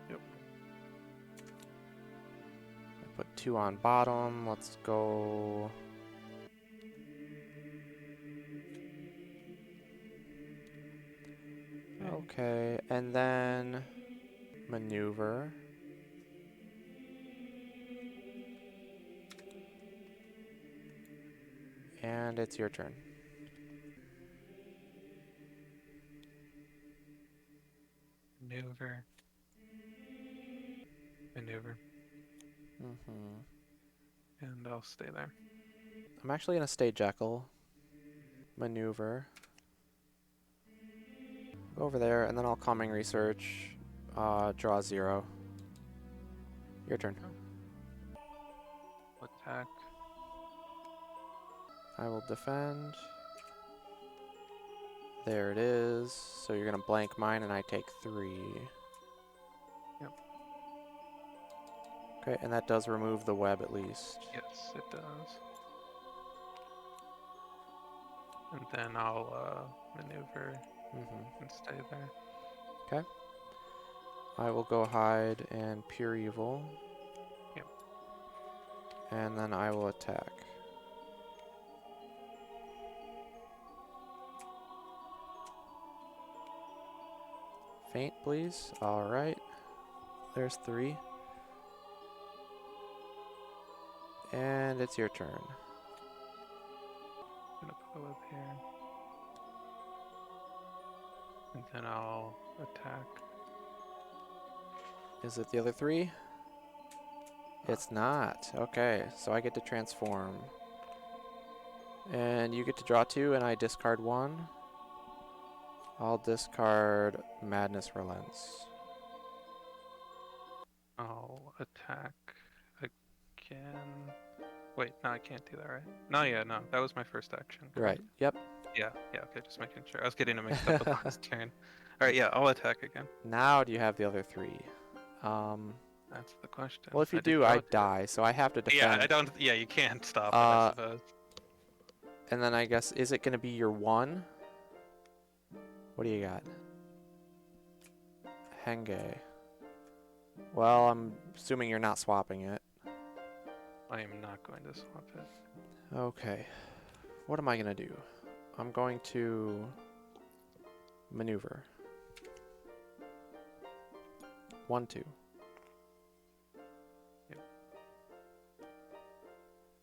Yep. I put 2 on bottom. Let's go. Okay, and then maneuver. And it's your turn. Maneuver. Maneuver. Mm-hmm. And I'll stay there. I'm actually going to stay Jekyll. Maneuver. Go over there, and then I'll Calming Research. Draw 0. Your turn. Attack. I will defend. There it is. So you're going to blank mine, and I take 3. Yep. Okay, and that does remove the web at least. Yes, it does. And then I'll maneuver and stay there. Okay. I will go hide and Pure Evil. Yep. And then I will attack. Feint, please. Alright. There's 3. And it's your turn. I'm gonna put a web here. And then I'll attack. Is it the other 3? It's not. Okay, so I get to transform. And you get to draw 2, and I discard 1. I'll discard Madness Relents. I'll attack again. Wait, no, I can't do that, right? No, yeah, no, that was my first action. Right, correct? yep. Yeah, okay, just making sure. I was getting it mixed up with last turn. Alright, yeah, I'll attack again. Now do you have the other 3? That's the question. Well, if you I did do, draw I 2. die, so I have to defend. Yeah, you can't stop it, I suppose. And then I guess, is it going to be your 1? What do you got? Henge. Well, I'm assuming you're not swapping it. I am not going to swap it. Okay. What am I going to do? I'm going to maneuver. 1, 2.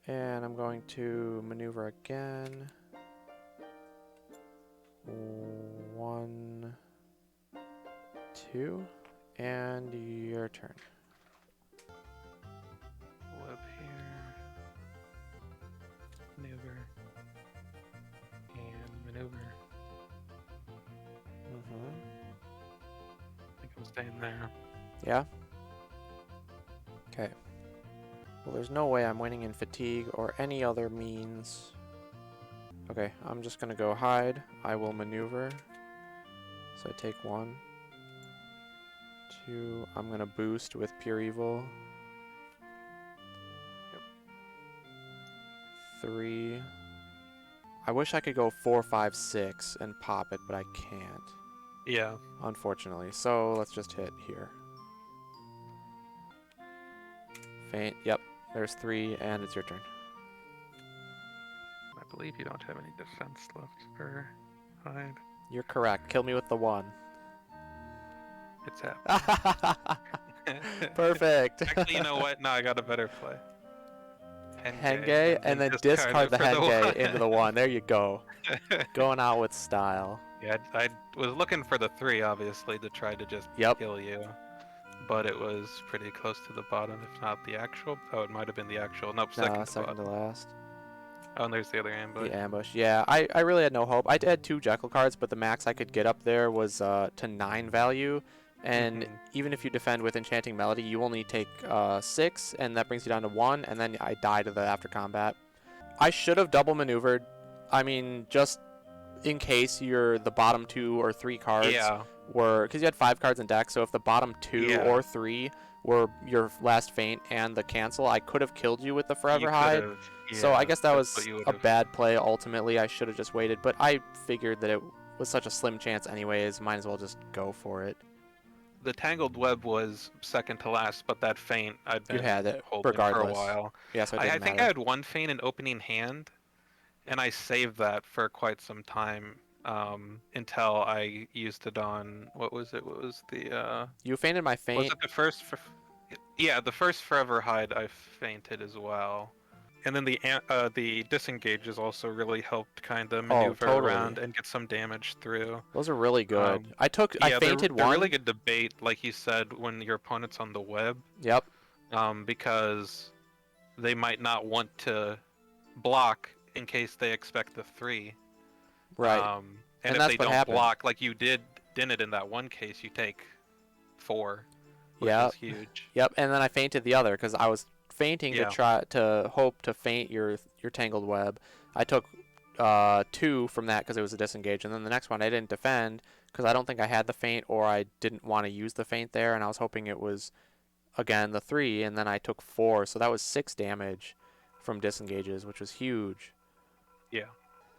And I'm going to maneuver again. 1, 2, and your turn. Web here. Maneuver. And maneuver. I think I'm staying there. Yeah? Okay. Well, there's no way I'm winning in fatigue or any other means. Okay, I'm just gonna go hide. I will maneuver. So I take 1, 2. I'm gonna boost with Pure Evil. 3. I wish I could go 4, 5, 6 and pop it, but I can't. Yeah. Unfortunately. So let's just hit here. Feint. Yep. There's 3, and it's your turn. I believe you don't have any defense left for hide. You're correct. Kill me with the 1. It's happening. Perfect. Actually, you know what? No, I got a better play. Henge, and then discard the it for Henge the into the 1. There you go. Going out with style. Yeah, I was looking for the 3, obviously, to try to just Yep. kill you. But it was pretty close to the bottom, if not the actual. Oh, it might have been the actual. Nope, second No, to second to bottom. last. Oh, and there's the other ambush. The ambush. Yeah, I really had no hope. I had 2 Jekyll cards, but the max I could get up there was to 9 value. And even if you defend with Enchanting Melody, you only take 6, and that brings you down to 1, and then I die to the after combat. I should have double maneuvered. I mean, just in case you're the bottom 2 or 3 cards were, because you had 5 cards in deck, so if the bottom 2 or 3 were your last Feint and the cancel, I could have killed you with the Forever Hide. So I guess that was a bad play ultimately. I should have just waited, but I figured that it was such a slim chance anyways, might as well just go for it. The Tangled Web was second to last, but that Feint I'd been holding regardless. for a while. Yeah, so I think I had 1 Feint in opening hand, and I saved that for quite some time until I used it on, what was it? What was the... You feinted my Feint. Was it the first... Yeah, the first Forever Hide I feinted as well. And then the Disengage also really helped kind of maneuver around and get some damage through. Those are really good. I feinted one. They're really good debate, like you said, when your opponent's on the web. Yep. Because they might not want to block in case they expect the 3. Right. And if they don't block, like you didn't in that one case, you take 4, which is huge. Yep. And then I feinted the other because I was feinting to try to hope to feint your Tangled Web. I took 2 from that because it was a Disengage, and then the next one I didn't defend because I don't think I had the feint, or I didn't want to use the feint there, and I was hoping it was again the 3, and then I took 4, so that was 6 damage from Disengages, which was huge. Yeah.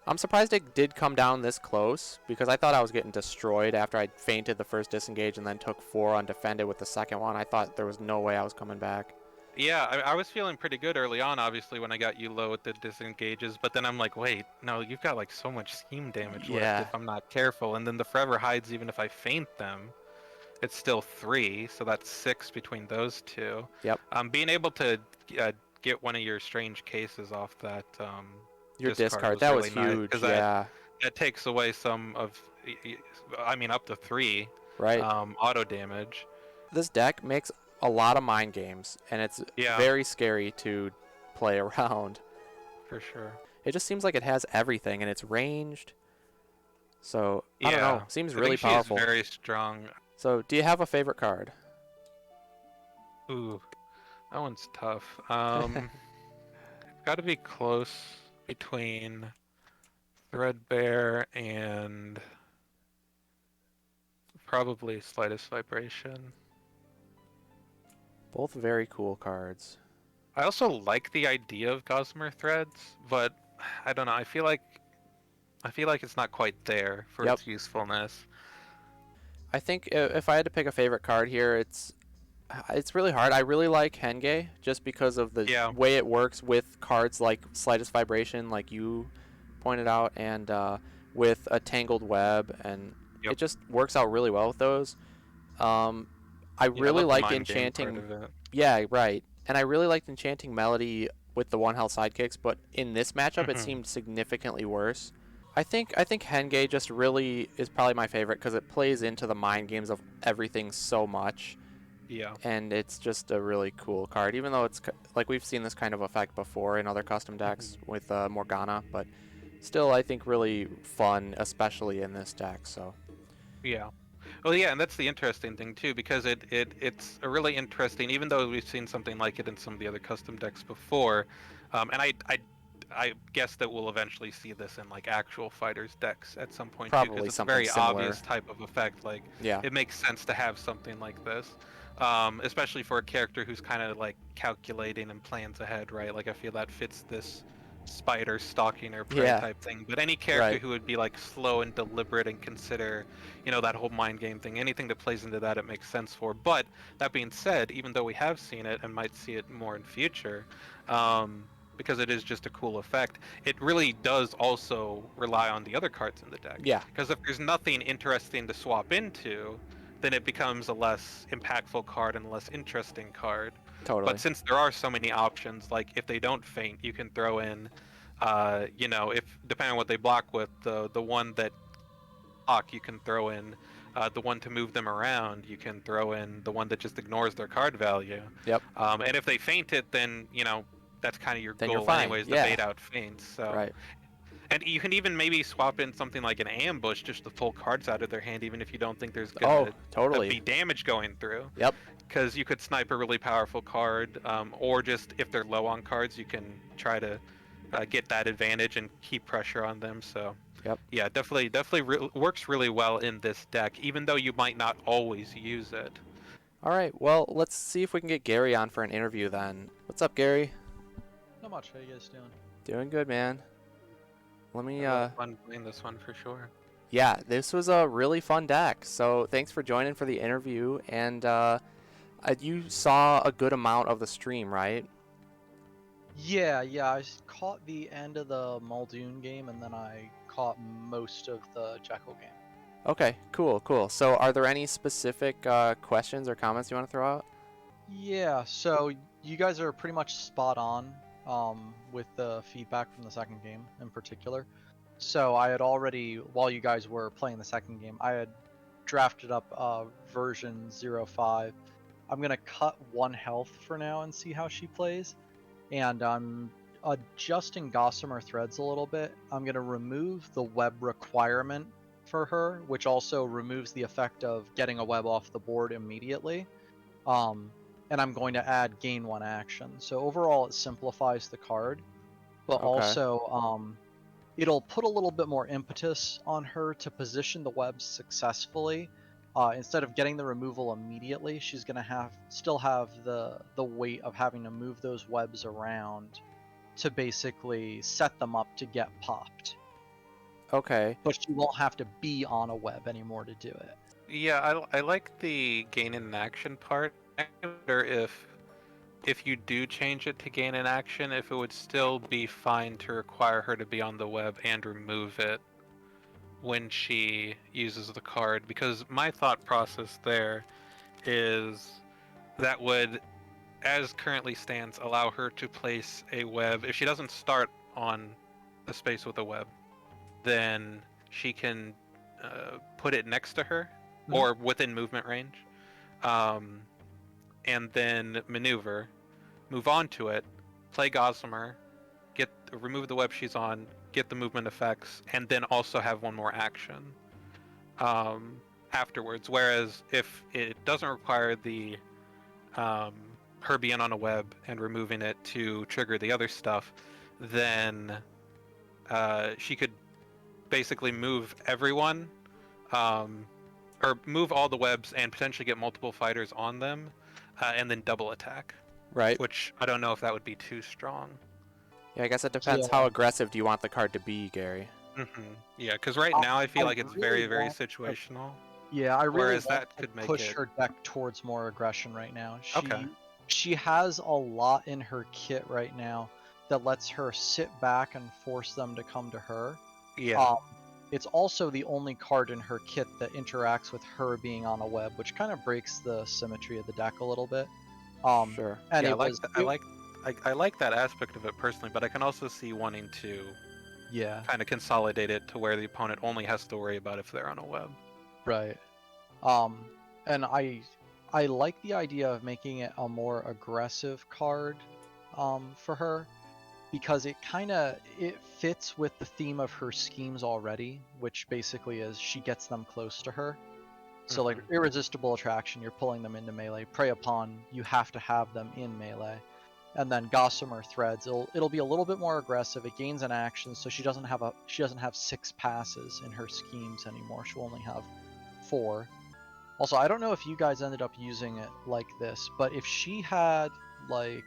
I'm surprised it did come down this close because I thought I was getting destroyed after I feinted the first Disengage and then took 4 undefended with the second one. I thought there was no way I was coming back. Yeah, I was feeling pretty good early on, obviously, when I got you low with the Disengages, but then I'm like, wait, no, you've got like so much scheme damage left if I'm not careful, and then the Forever Hides, even if I feint them, it's still 3, so that's 6 between those 2. Yep. Being able to get one of your strange cases off that your discard, that was huge, that takes away some of, I mean, up to 3 auto damage. This deck makes a lot of mind games, and it's very scary to play around. For sure. It just seems like it has everything, and it's ranged. So, I don't know. Seems really powerful. She's very strong. So, do you have a favorite card? Ooh, that one's tough. Got to be close between Threadbare and probably Slightest Vibration. Both very cool cards. I also like the idea of Gossamer Threads, but I don't know. I feel like it's not quite there for its usefulness. I think if I had to pick a favorite card here, it's really hard. I really like Henge just because of the way it works with cards like Slightest Vibration, like you pointed out, and with a Tangled Web, and it just works out really well with those. I really liked Enchanting. Yeah, right. And I really liked Enchanting Melody with the 1 health sidekicks, but in this matchup it seemed significantly worse. I think Henge just really is probably my favorite because it plays into the mind games of everything so much. Yeah. And it's just a really cool card, even though it's like we've seen this kind of effect before in other custom decks with Morgana, but still I think really fun, especially in this deck. So Yeah. Well, yeah, and that's the interesting thing too, because it's a really interesting, even though we've seen something like it in some of the other custom decks before, and I guess that we'll eventually see this in like actual fighters decks at some point too, because probably it's a something very similar. obvious type of effect. Like, Yeah. it makes sense to have something like this, especially for a character who's kind of like calculating and plans ahead, right? Like, I feel that fits this spider stalking or prey Yeah. type thing. But any character Right. who would be like slow and deliberate and consider, you know, that whole mind game thing, anything that plays into that, it makes sense for. But that being said, even though we have seen it and might see it more in future, because it is just a cool effect, it really does also rely on the other cards in the deck. Yeah. Because if there's nothing interesting to swap into, then it becomes a less impactful card and a less interesting card. Totally. But since there are so many options, like if they don't faint, you can throw in, you know, if depending on what they block with, the one that block, you can throw in the one to move them around. You can throw in the one that just ignores their card value. Yep. And if they faint it, then you know that's kind of your Then you're goal, fine. anyways, to Yeah. bait out feints. So. Right. And you can even maybe swap in something like an ambush just to pull cards out of their hand, even if you don't think there's Oh, gonna totally. be damage going through. Yep. Because you could snipe a really powerful card, or just if they're low on cards, you can try to get that advantage and keep pressure on them. So, Yep. yeah, definitely works really well in this deck, even though you might not always use it. All right. Well, let's see if we can get Gary on for an interview then. What's up, Gary? Not much. How you guys doing? Doing good, man. Let me Had a lot of fun playing this one for sure. Yeah, this was a really fun deck. So thanks for joining for the interview. And you saw a good amount of the stream, right? Yeah. I caught the end of the Muldoon game, and then I caught most of the Jekyll game. Okay, cool. So are there any specific questions or comments you want to throw out? Yeah. So you guys are pretty much spot on with the feedback from the second game in particular. So I had already, while you guys were playing the second game, I had drafted up version 05. I'm gonna cut 1 health for now and see how she plays. And I'm adjusting Gossamer threads a little bit. I'm going to remove the web requirement for her, which also removes the effect of getting a web off the board immediately. And I'm going to add gain 1 action. So overall, it simplifies the card, but Okay. also it'll put a little bit more impetus on her to position the webs successfully. Instead of getting the removal immediately, she's gonna still have the weight of having to move those webs around to basically set them up to get popped. Okay. But she won't have to be on a web anymore to do it. Yeah, I like the gain in action part. I wonder if you do change it to gain in action, if it would still be fine to require her to be on the web and remove it when she uses the card, because my thought process there is that would, as currently stands, allow her to place a web. If she doesn't start on a space with a web, then she can put it next to her or within movement range, and then maneuver, move on to it, play Gossamer, remove the web she's on, get the movement effects, and then also have 1 more action afterwards. Whereas if it doesn't require the her being on a web and removing it to trigger the other stuff, then she could basically move everyone, or move all the webs and potentially get multiple fighters on them, and then double attack. Right. Which I don't know if that would be too strong. Yeah, I guess it depends. Yeah. How aggressive do you want the card to be, Gary? Yeah, because right now I feel like it's really very want- situational. Yeah, I really Whereas want that to could make push it- her deck towards more aggression right now. Okay. She has a lot in her kit right now that lets her sit back and force them to come to her. Yeah. It's also the only card in her kit that interacts with her being on a web, which kind of breaks the symmetry of the deck a little bit. Sure. And yeah, it was I I like that aspect of it personally, but I can also see wanting to Yeah, kind of consolidate it to where the opponent only has to worry about if they're on a web. right. Um, and I like the idea of making it a more aggressive card, for her, because it fits with the theme of her schemes already, which basically is she gets them close to her. So like Irresistible Attraction, you're pulling them into melee. Prey Upon, you have to have them in melee. And then Gossamer Threads, it'll be a little bit more aggressive. It gains an action, so she doesn't have 6 passes in her schemes anymore. She'll only have 4. Also, I don't know if you guys ended up using it like this, but if she had like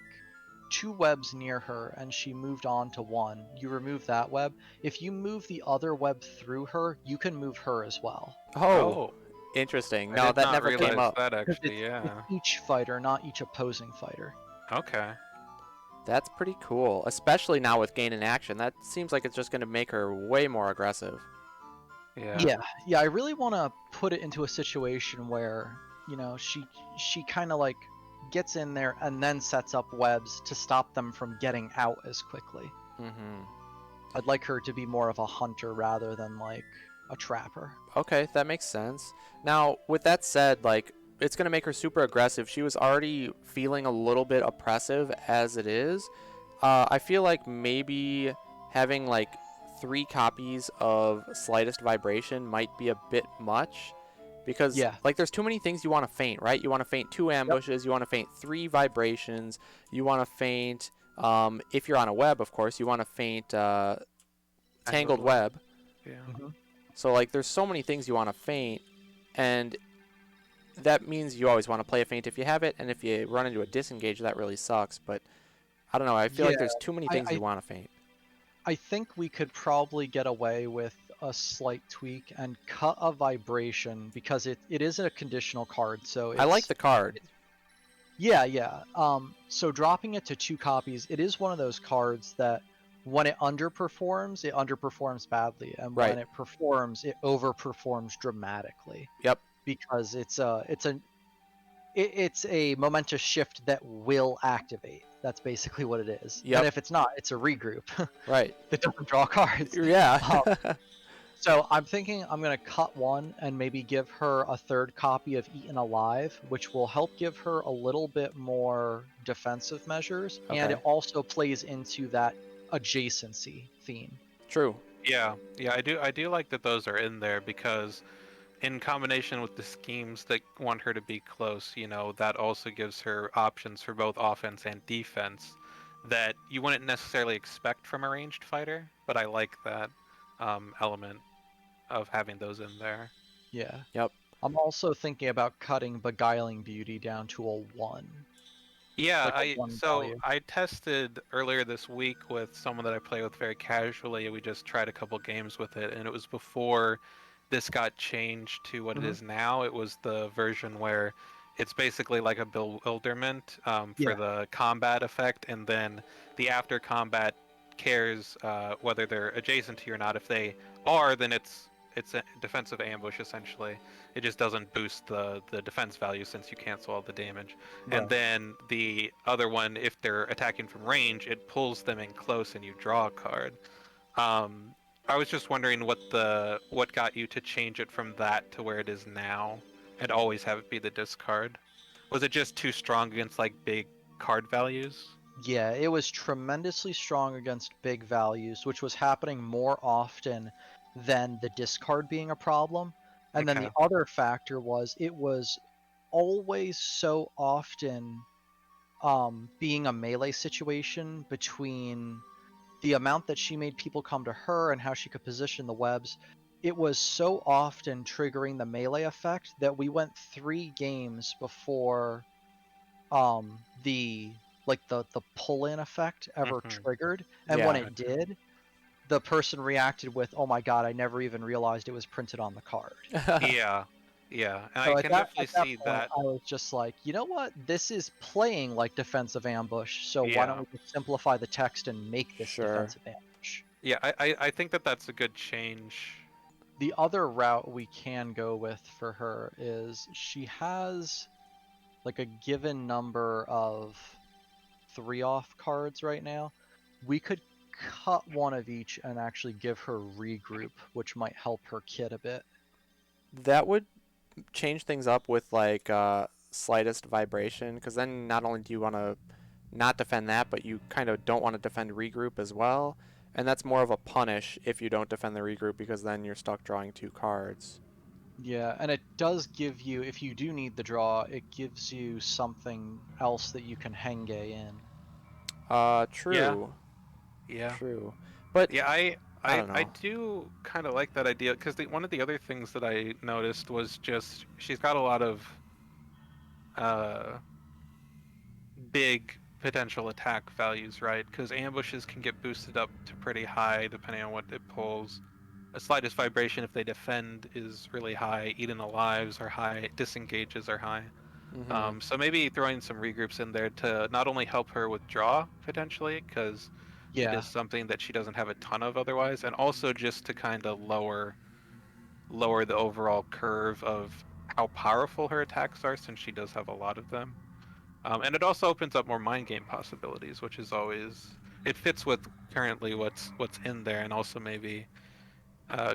2 webs near her and she moved on to 1, you remove that web. If you move the other web through her, you can move her as well. Oh, interesting. I No, did that not never came realize up. that Because actually. it's Yeah. each fighter, not each opposing fighter. Okay. That's pretty cool, especially now with gain in action. That seems like it's just going to make her way more aggressive. Yeah. Yeah. I really want to put it into a situation where, she kind of like gets in there and then sets up webs to stop them from getting out as quickly. Mm-hmm. I'd like her to be more of a hunter rather than like a trapper. Okay, that makes sense. Now, with that said, like, it's going to make her super aggressive. She was already feeling a little bit oppressive as it is. I feel like maybe having like 3 copies of Slightest Vibration might be a bit much because Yeah. like there's too many things you want to feint, right? You want to feint 2 ambushes, you want to feint 3 vibrations, you want to feint if you're on a web, of course, you want to feint Tangled Web. Yeah. Mm-hmm. So like there's so many things you want to feint, and that means you always want to play a feint if you have it, and if you run into a disengage, that really sucks. But I don't know, I feel like there's too many things you want to feint. I think we could probably get away with a slight tweak and cut a vibration because it is a conditional card. So I like the card. Yeah. So dropping it to 2 copies, it is one of those cards that when it underperforms badly, and Right. when it performs, it overperforms dramatically. Yep. Because it's a momentous shift that will activate. That's basically what it is. Yep. And if it's not, it's a regroup Right. that doesn't draw cards. Yeah. So I'm thinking I'm going to cut 1 and maybe give her a 3rd copy of Eaten Alive, which will help give her a little bit more defensive measures, and it Okay. also plays into that adjacency theme. True. Yeah. I do like that those are in there because, in combination with the schemes that want her to be close, that also gives her options for both offense and defense that you wouldn't necessarily expect from a ranged fighter. But I like that element of having those in there. Yeah. Yep. I'm also thinking about cutting Beguiling Beauty down to a 1. Yeah, Like a 1 value. I tested earlier this week with someone that I play with very casually. We just tried a couple games with it, and it was before this got changed to what it is now. It was the version where it's basically like a bewilderment for the combat effect, and then the after combat cares whether they're adjacent to you or not. If they are, then it's a defensive ambush essentially. It just doesn't boost the defense value since you cancel all the damage. Right. And then the other one, if they're attacking from range, it pulls them in close and you draw a card. I was just wondering what got you to change it from that to where it is now and always have it be the discard. Was it just too strong against like big card values? Yeah, it was tremendously strong against big values, which was happening more often than the discard being a problem. And then the Okay. other factor was it was always so often being a melee situation between the amount that she made people come to her and how she could position the webs. It was so often triggering the melee effect that we went 3 games before the pull-in effect ever triggered, and when Yeah. it did, the person reacted with, "Oh my god, I never even realized it was printed on the card." Yeah. And So I at can that definitely at that see point, that. I was just like, you know what? This is playing like defensive ambush, so why don't Yeah. we just simplify the text and make this Sure. defensive ambush? Yeah, I think that's a good change. The other route we can go with for her is she has like a given number of 3-off cards right now. We could cut one of each and actually give her regroup, which might help her kit a bit. That would change things up with like slightest vibration, because then not only do you want to not defend that, but you kind of don't want to defend regroup as well. And that's more of a punish if you don't defend the regroup, because then you're stuck drawing 2 cards. Yeah, and it does give you, if you do need the draw, it gives you something else that you can Henge in. True. Yeah. True. But Yeah, I don't I know. do kind of like that idea because one of the other things that I noticed was just she's got a lot of uh, big potential attack values, right? Because ambushes can get boosted up to pretty high depending on what it pulls. A slightest vibration if they defend is really high. Eaten alives are high. Disengages are high. Mhm. So maybe throwing some regroups in there to not only help her withdraw potentially, because it Yeah, is something that she doesn't have a ton of otherwise, and also just to kind of lower the overall curve of how powerful her attacks are, since she does have a lot of them. And it also opens up more mind game possibilities, which is always it fits with currently what's in there, and also maybe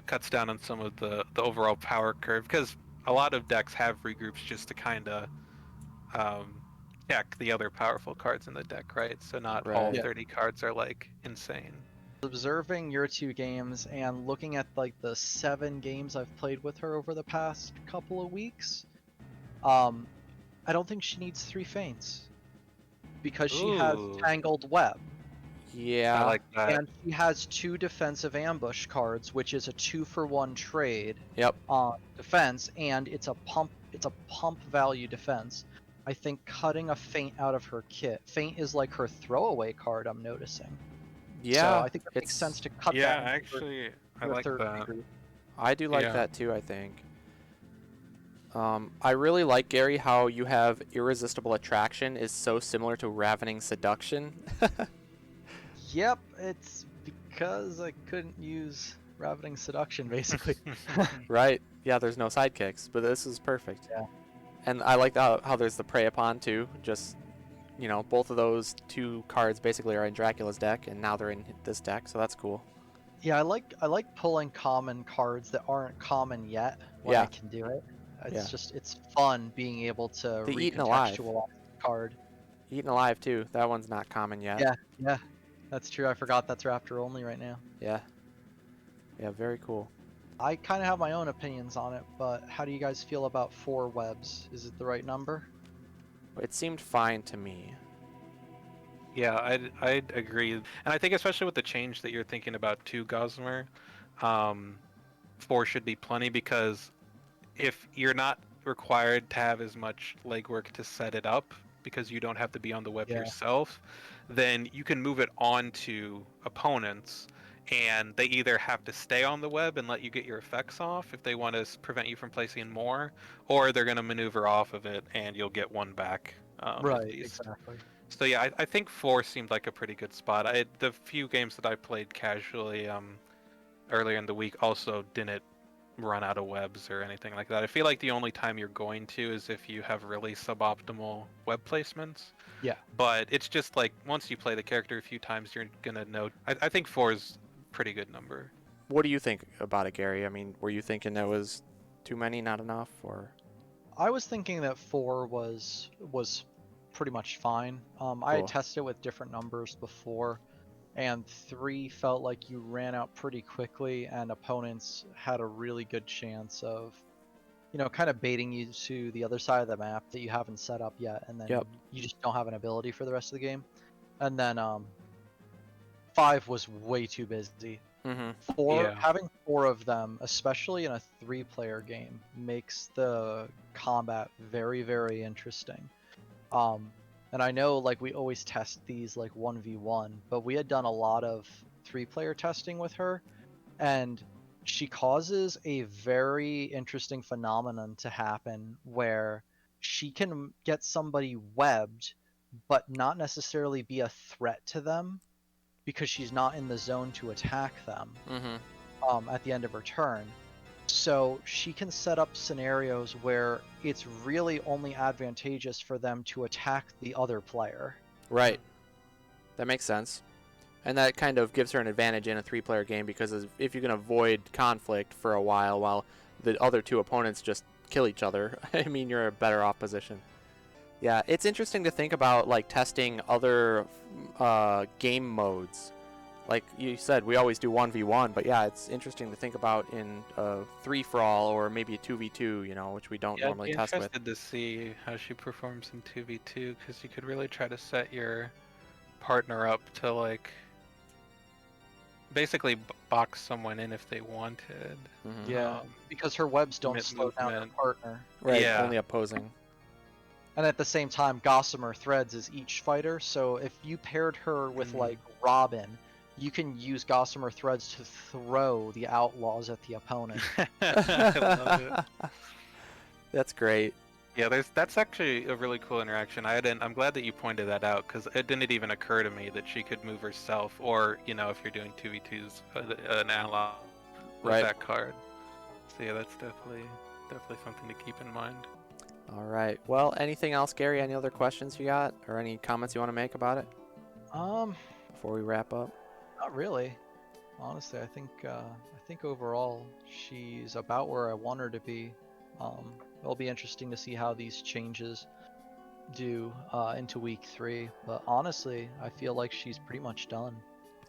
cuts down on some of the overall power curve because a lot of decks have regroups just to kind of um, check the other powerful cards in the deck, right? So not all Right. yeah. 30 cards are like insane. Observing your 2 games and looking at like the 7 games I've played with her over the past couple of weeks, I don't think she needs 3 feints because she has Ooh, Tangled Web. I Yeah. like that. And she has 2 defensive ambush cards, which is a 2-for-1 trade Yep. on defense, and it's a pump value defense. I think cutting a feint out of her kit. Feint is like her throwaway card, I'm noticing. So Yeah. I think it makes sense It's to cut Yeah, that and give her actually, I your like third that. regroup. I do like Yeah. that too, I think. I really like, Gary, how you have Irresistible Attraction is so similar to Ravening Seduction. Yep, it's because I couldn't use Ravening Seduction, basically. Right? Yeah, there's no sidekicks, but this is perfect. Yeah. And I like how there's the Prey Upon too. Just, both of those 2 cards basically are in Dracula's deck, and now they're in this deck, so that's cool. Yeah, I like pulling common cards that aren't common yet when Yeah. I can do it. Yeah. It's fun being able to The Eaten Alive. recontextualize the card. Eaten Alive too. That one's not common yet. Yeah, yeah, that's true. I forgot that's Raptor only right now. Yeah. Yeah, very cool. I kind of have my own opinions on it, but how do you guys feel about 4 webs? Is it the right number? It seemed fine to me. Yeah, I'd agree, and I think especially with the change that you're thinking about too, Gossamer, 4 should be plenty because if you're not required to have as much legwork to set it up because you don't have to be on the web Yeah. yourself, then you can move it on to opponents and they either have to stay on the web and let you get your effects off if they want to prevent you from placing more, or they're going to maneuver off of it and you'll get 1 back at Right, least. exactly. So yeah, I think 4 seemed like a pretty good spot. The few games that I played casually earlier in the week also didn't run out of webs or anything like that. I feel like the only time you're going to is if you have really suboptimal web placements. Yeah. But it's just like once you play the character a few times, you're gonna know. I think 4 is a pretty good number. What do you think about it, Gary? I mean, were you thinking that was too many, not enough, or? I was thinking that 4 was pretty much fine. I had Cool. tested it with different numbers before, and 3 felt like you ran out pretty quickly, and opponents had a really good chance of, kind of baiting you to the other side of the map that you haven't set up yet, and then Yep. you just don't have an ability for the rest of the game. And then 5 was way too busy. Mm-hmm. Yeah. Having 4 of them, especially in a 3-player game, makes the combat very, very interesting. And I know like we always test these like 1v1, but we had done a lot of 3-player testing with her, and she causes a very interesting phenomenon to happen where she can get somebody webbed, but not necessarily be a threat to them because she's not in the zone to attack them Mm-hmm. at the end of her turn. So she can set up scenarios where it's really only advantageous for them to attack the other player. Right. That makes sense. And that kind of gives her an advantage in a 3-player game because if you can avoid conflict for a while the other 2 opponents just kill each other, I mean, you're a better off position. Yeah, it's interesting to think about like testing other game modes. Like you said, we always do 1v1, but yeah, it's interesting to think about in a 3-for-all or maybe a 2v2, you know, which we don't normally test with. I'd be interested to see how she performs in 2v2, because you could really try to set your partner up to like basically box someone in if they wanted. Mhm. Yeah, because her webs don't slow down her movement. partner. Right, Yeah. only opposing. And at the same time, Gossamer threads is each fighter, so if you paired her with like Robin, you can use Gossamer threads to throw the outlaws at the opponent. I love it. That's great. Yeah, that's actually a really cool interaction. I'm glad that you pointed that out, because it didn't even occur to me that she could move herself, or you know, if you're doing 2v2s, an ally with Right. that card. So yeah, that's definitely something to keep in mind. All right. Well, anything else, Gary? Any other questions you got, or any comments you want to make about it before we wrap up? Not really. Honestly, I think overall she's about where I want her to be. It'll be interesting to see how these changes do into week 3. But honestly, I feel like she's pretty much done.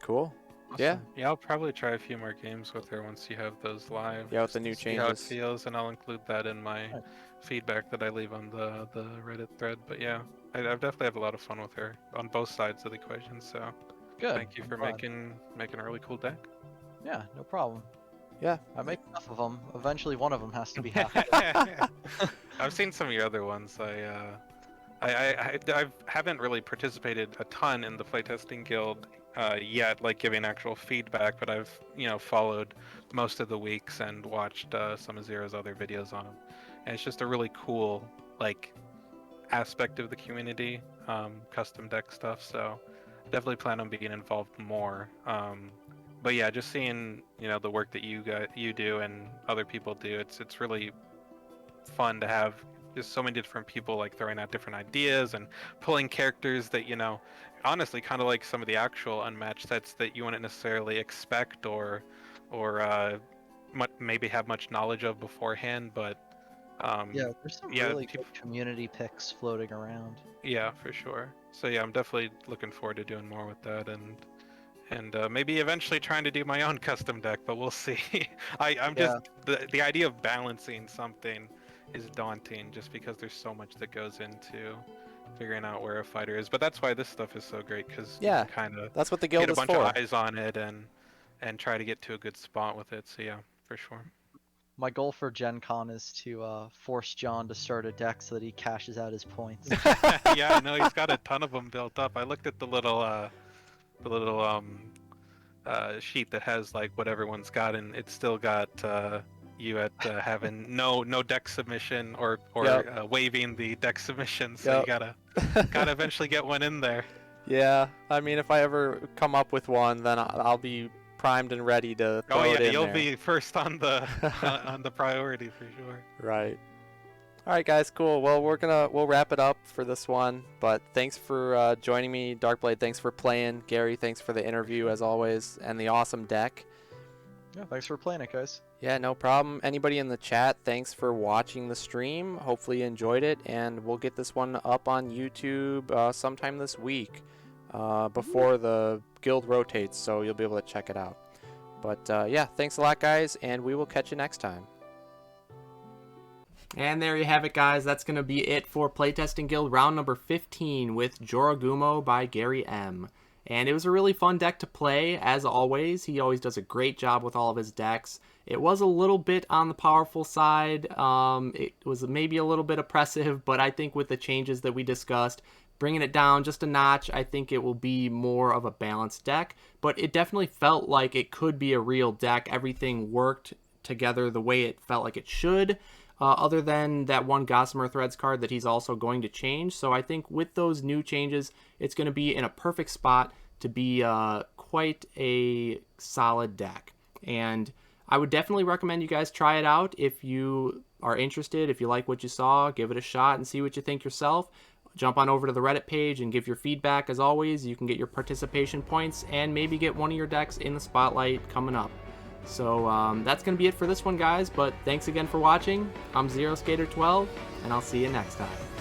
Cool. Yeah. Awesome. Yeah, I'll probably try a few more games with her once you have those live. Yeah, with the just new to see how it changes. feels, and I'll include that in my Right. feedback that I leave on the Reddit thread. But yeah, I've definitely had a lot of fun with her on both sides of the equation. So Good. thank you I'm for glad. making a really cool deck. Yeah, no problem. Yeah. I make enough of them. Eventually, one of them has to be half. I've seen some of your other ones. I haven't really participated a ton in the Playtesting Guild yet, like giving actual feedback, but I've followed most of the weeks and watched some of Zero's other videos on them, and it's just a really cool like aspect of the community, custom deck stuff. So definitely plan on being involved more. But yeah, just seeing the work that you do and other people do, it's really fun to have just so many different people like throwing out different ideas and pulling characters that honestly kind of like some of the actual Unmatched sets that you wouldn't necessarily expect or maybe have much knowledge of beforehand, but Yeah, there's some really good community picks floating around. Yeah, for sure. So yeah, I'm definitely looking forward to doing more with that, and maybe eventually trying to do my own custom deck, but we'll see. I'm just the idea of balancing something is daunting, just because there's so much that goes into figuring out where a fighter is. But that's why this stuff is so great, because you can kind of that's what the guild get a is bunch for. of eyes on it and try to get to a good spot with it. So yeah, for sure. My goal for Gen Con is to force John to start a deck so that he cashes out his points. Yeah, I know he's got a ton of them built up. I looked at the little sheet that has like what everyone's got, and it's still got you at having no deck submission or waiving the deck submission. So you gotta eventually get one in there. Yeah, I mean, if I ever come up with one, then I'll be primed and ready to throw it in there. You'll be first on the on the priority for sure. Right. All right, guys, cool. Well, we'll wrap it up for this one. But thanks for joining me, Darkblade. Thanks for playing, Gary. Thanks for the interview as always, and the awesome deck. Yeah, thanks for playing it, guys. Yeah, no problem. Anybody in the chat, thanks for watching the stream. Hopefully you enjoyed it, and we'll get this one up on YouTube sometime this week before the guild rotates, so you'll be able to check it out. But yeah, thanks a lot, guys, and we will catch you next time. And there you have it, guys. That's going to be it for Playtesting Guild round number 15 with Jorogumo by Gary M. And it was a really fun deck to play, as always. He always does a great job with all of his decks. It was a little bit on the powerful side. It was maybe a little bit oppressive, but I think with the changes that we discussed, bringing it down just a notch, I think it will be more of a balanced deck. But it definitely felt like it could be a real deck. Everything worked together the way it felt like it should. Other than that one Gossamer Threads card that he's also going to change. So I think with those new changes, it's going to be in a perfect spot to be quite a solid deck. And I would definitely recommend you guys try it out if you are interested. If you like what you saw, give it a shot and see what you think yourself. jump on over to the Reddit page and give your feedback. As always, you can get your participation points and maybe get one of your decks in the spotlight coming up. So that's going to be it for this one, guys, but thanks again for watching. I'm ZeroSkater12, and I'll see you next time.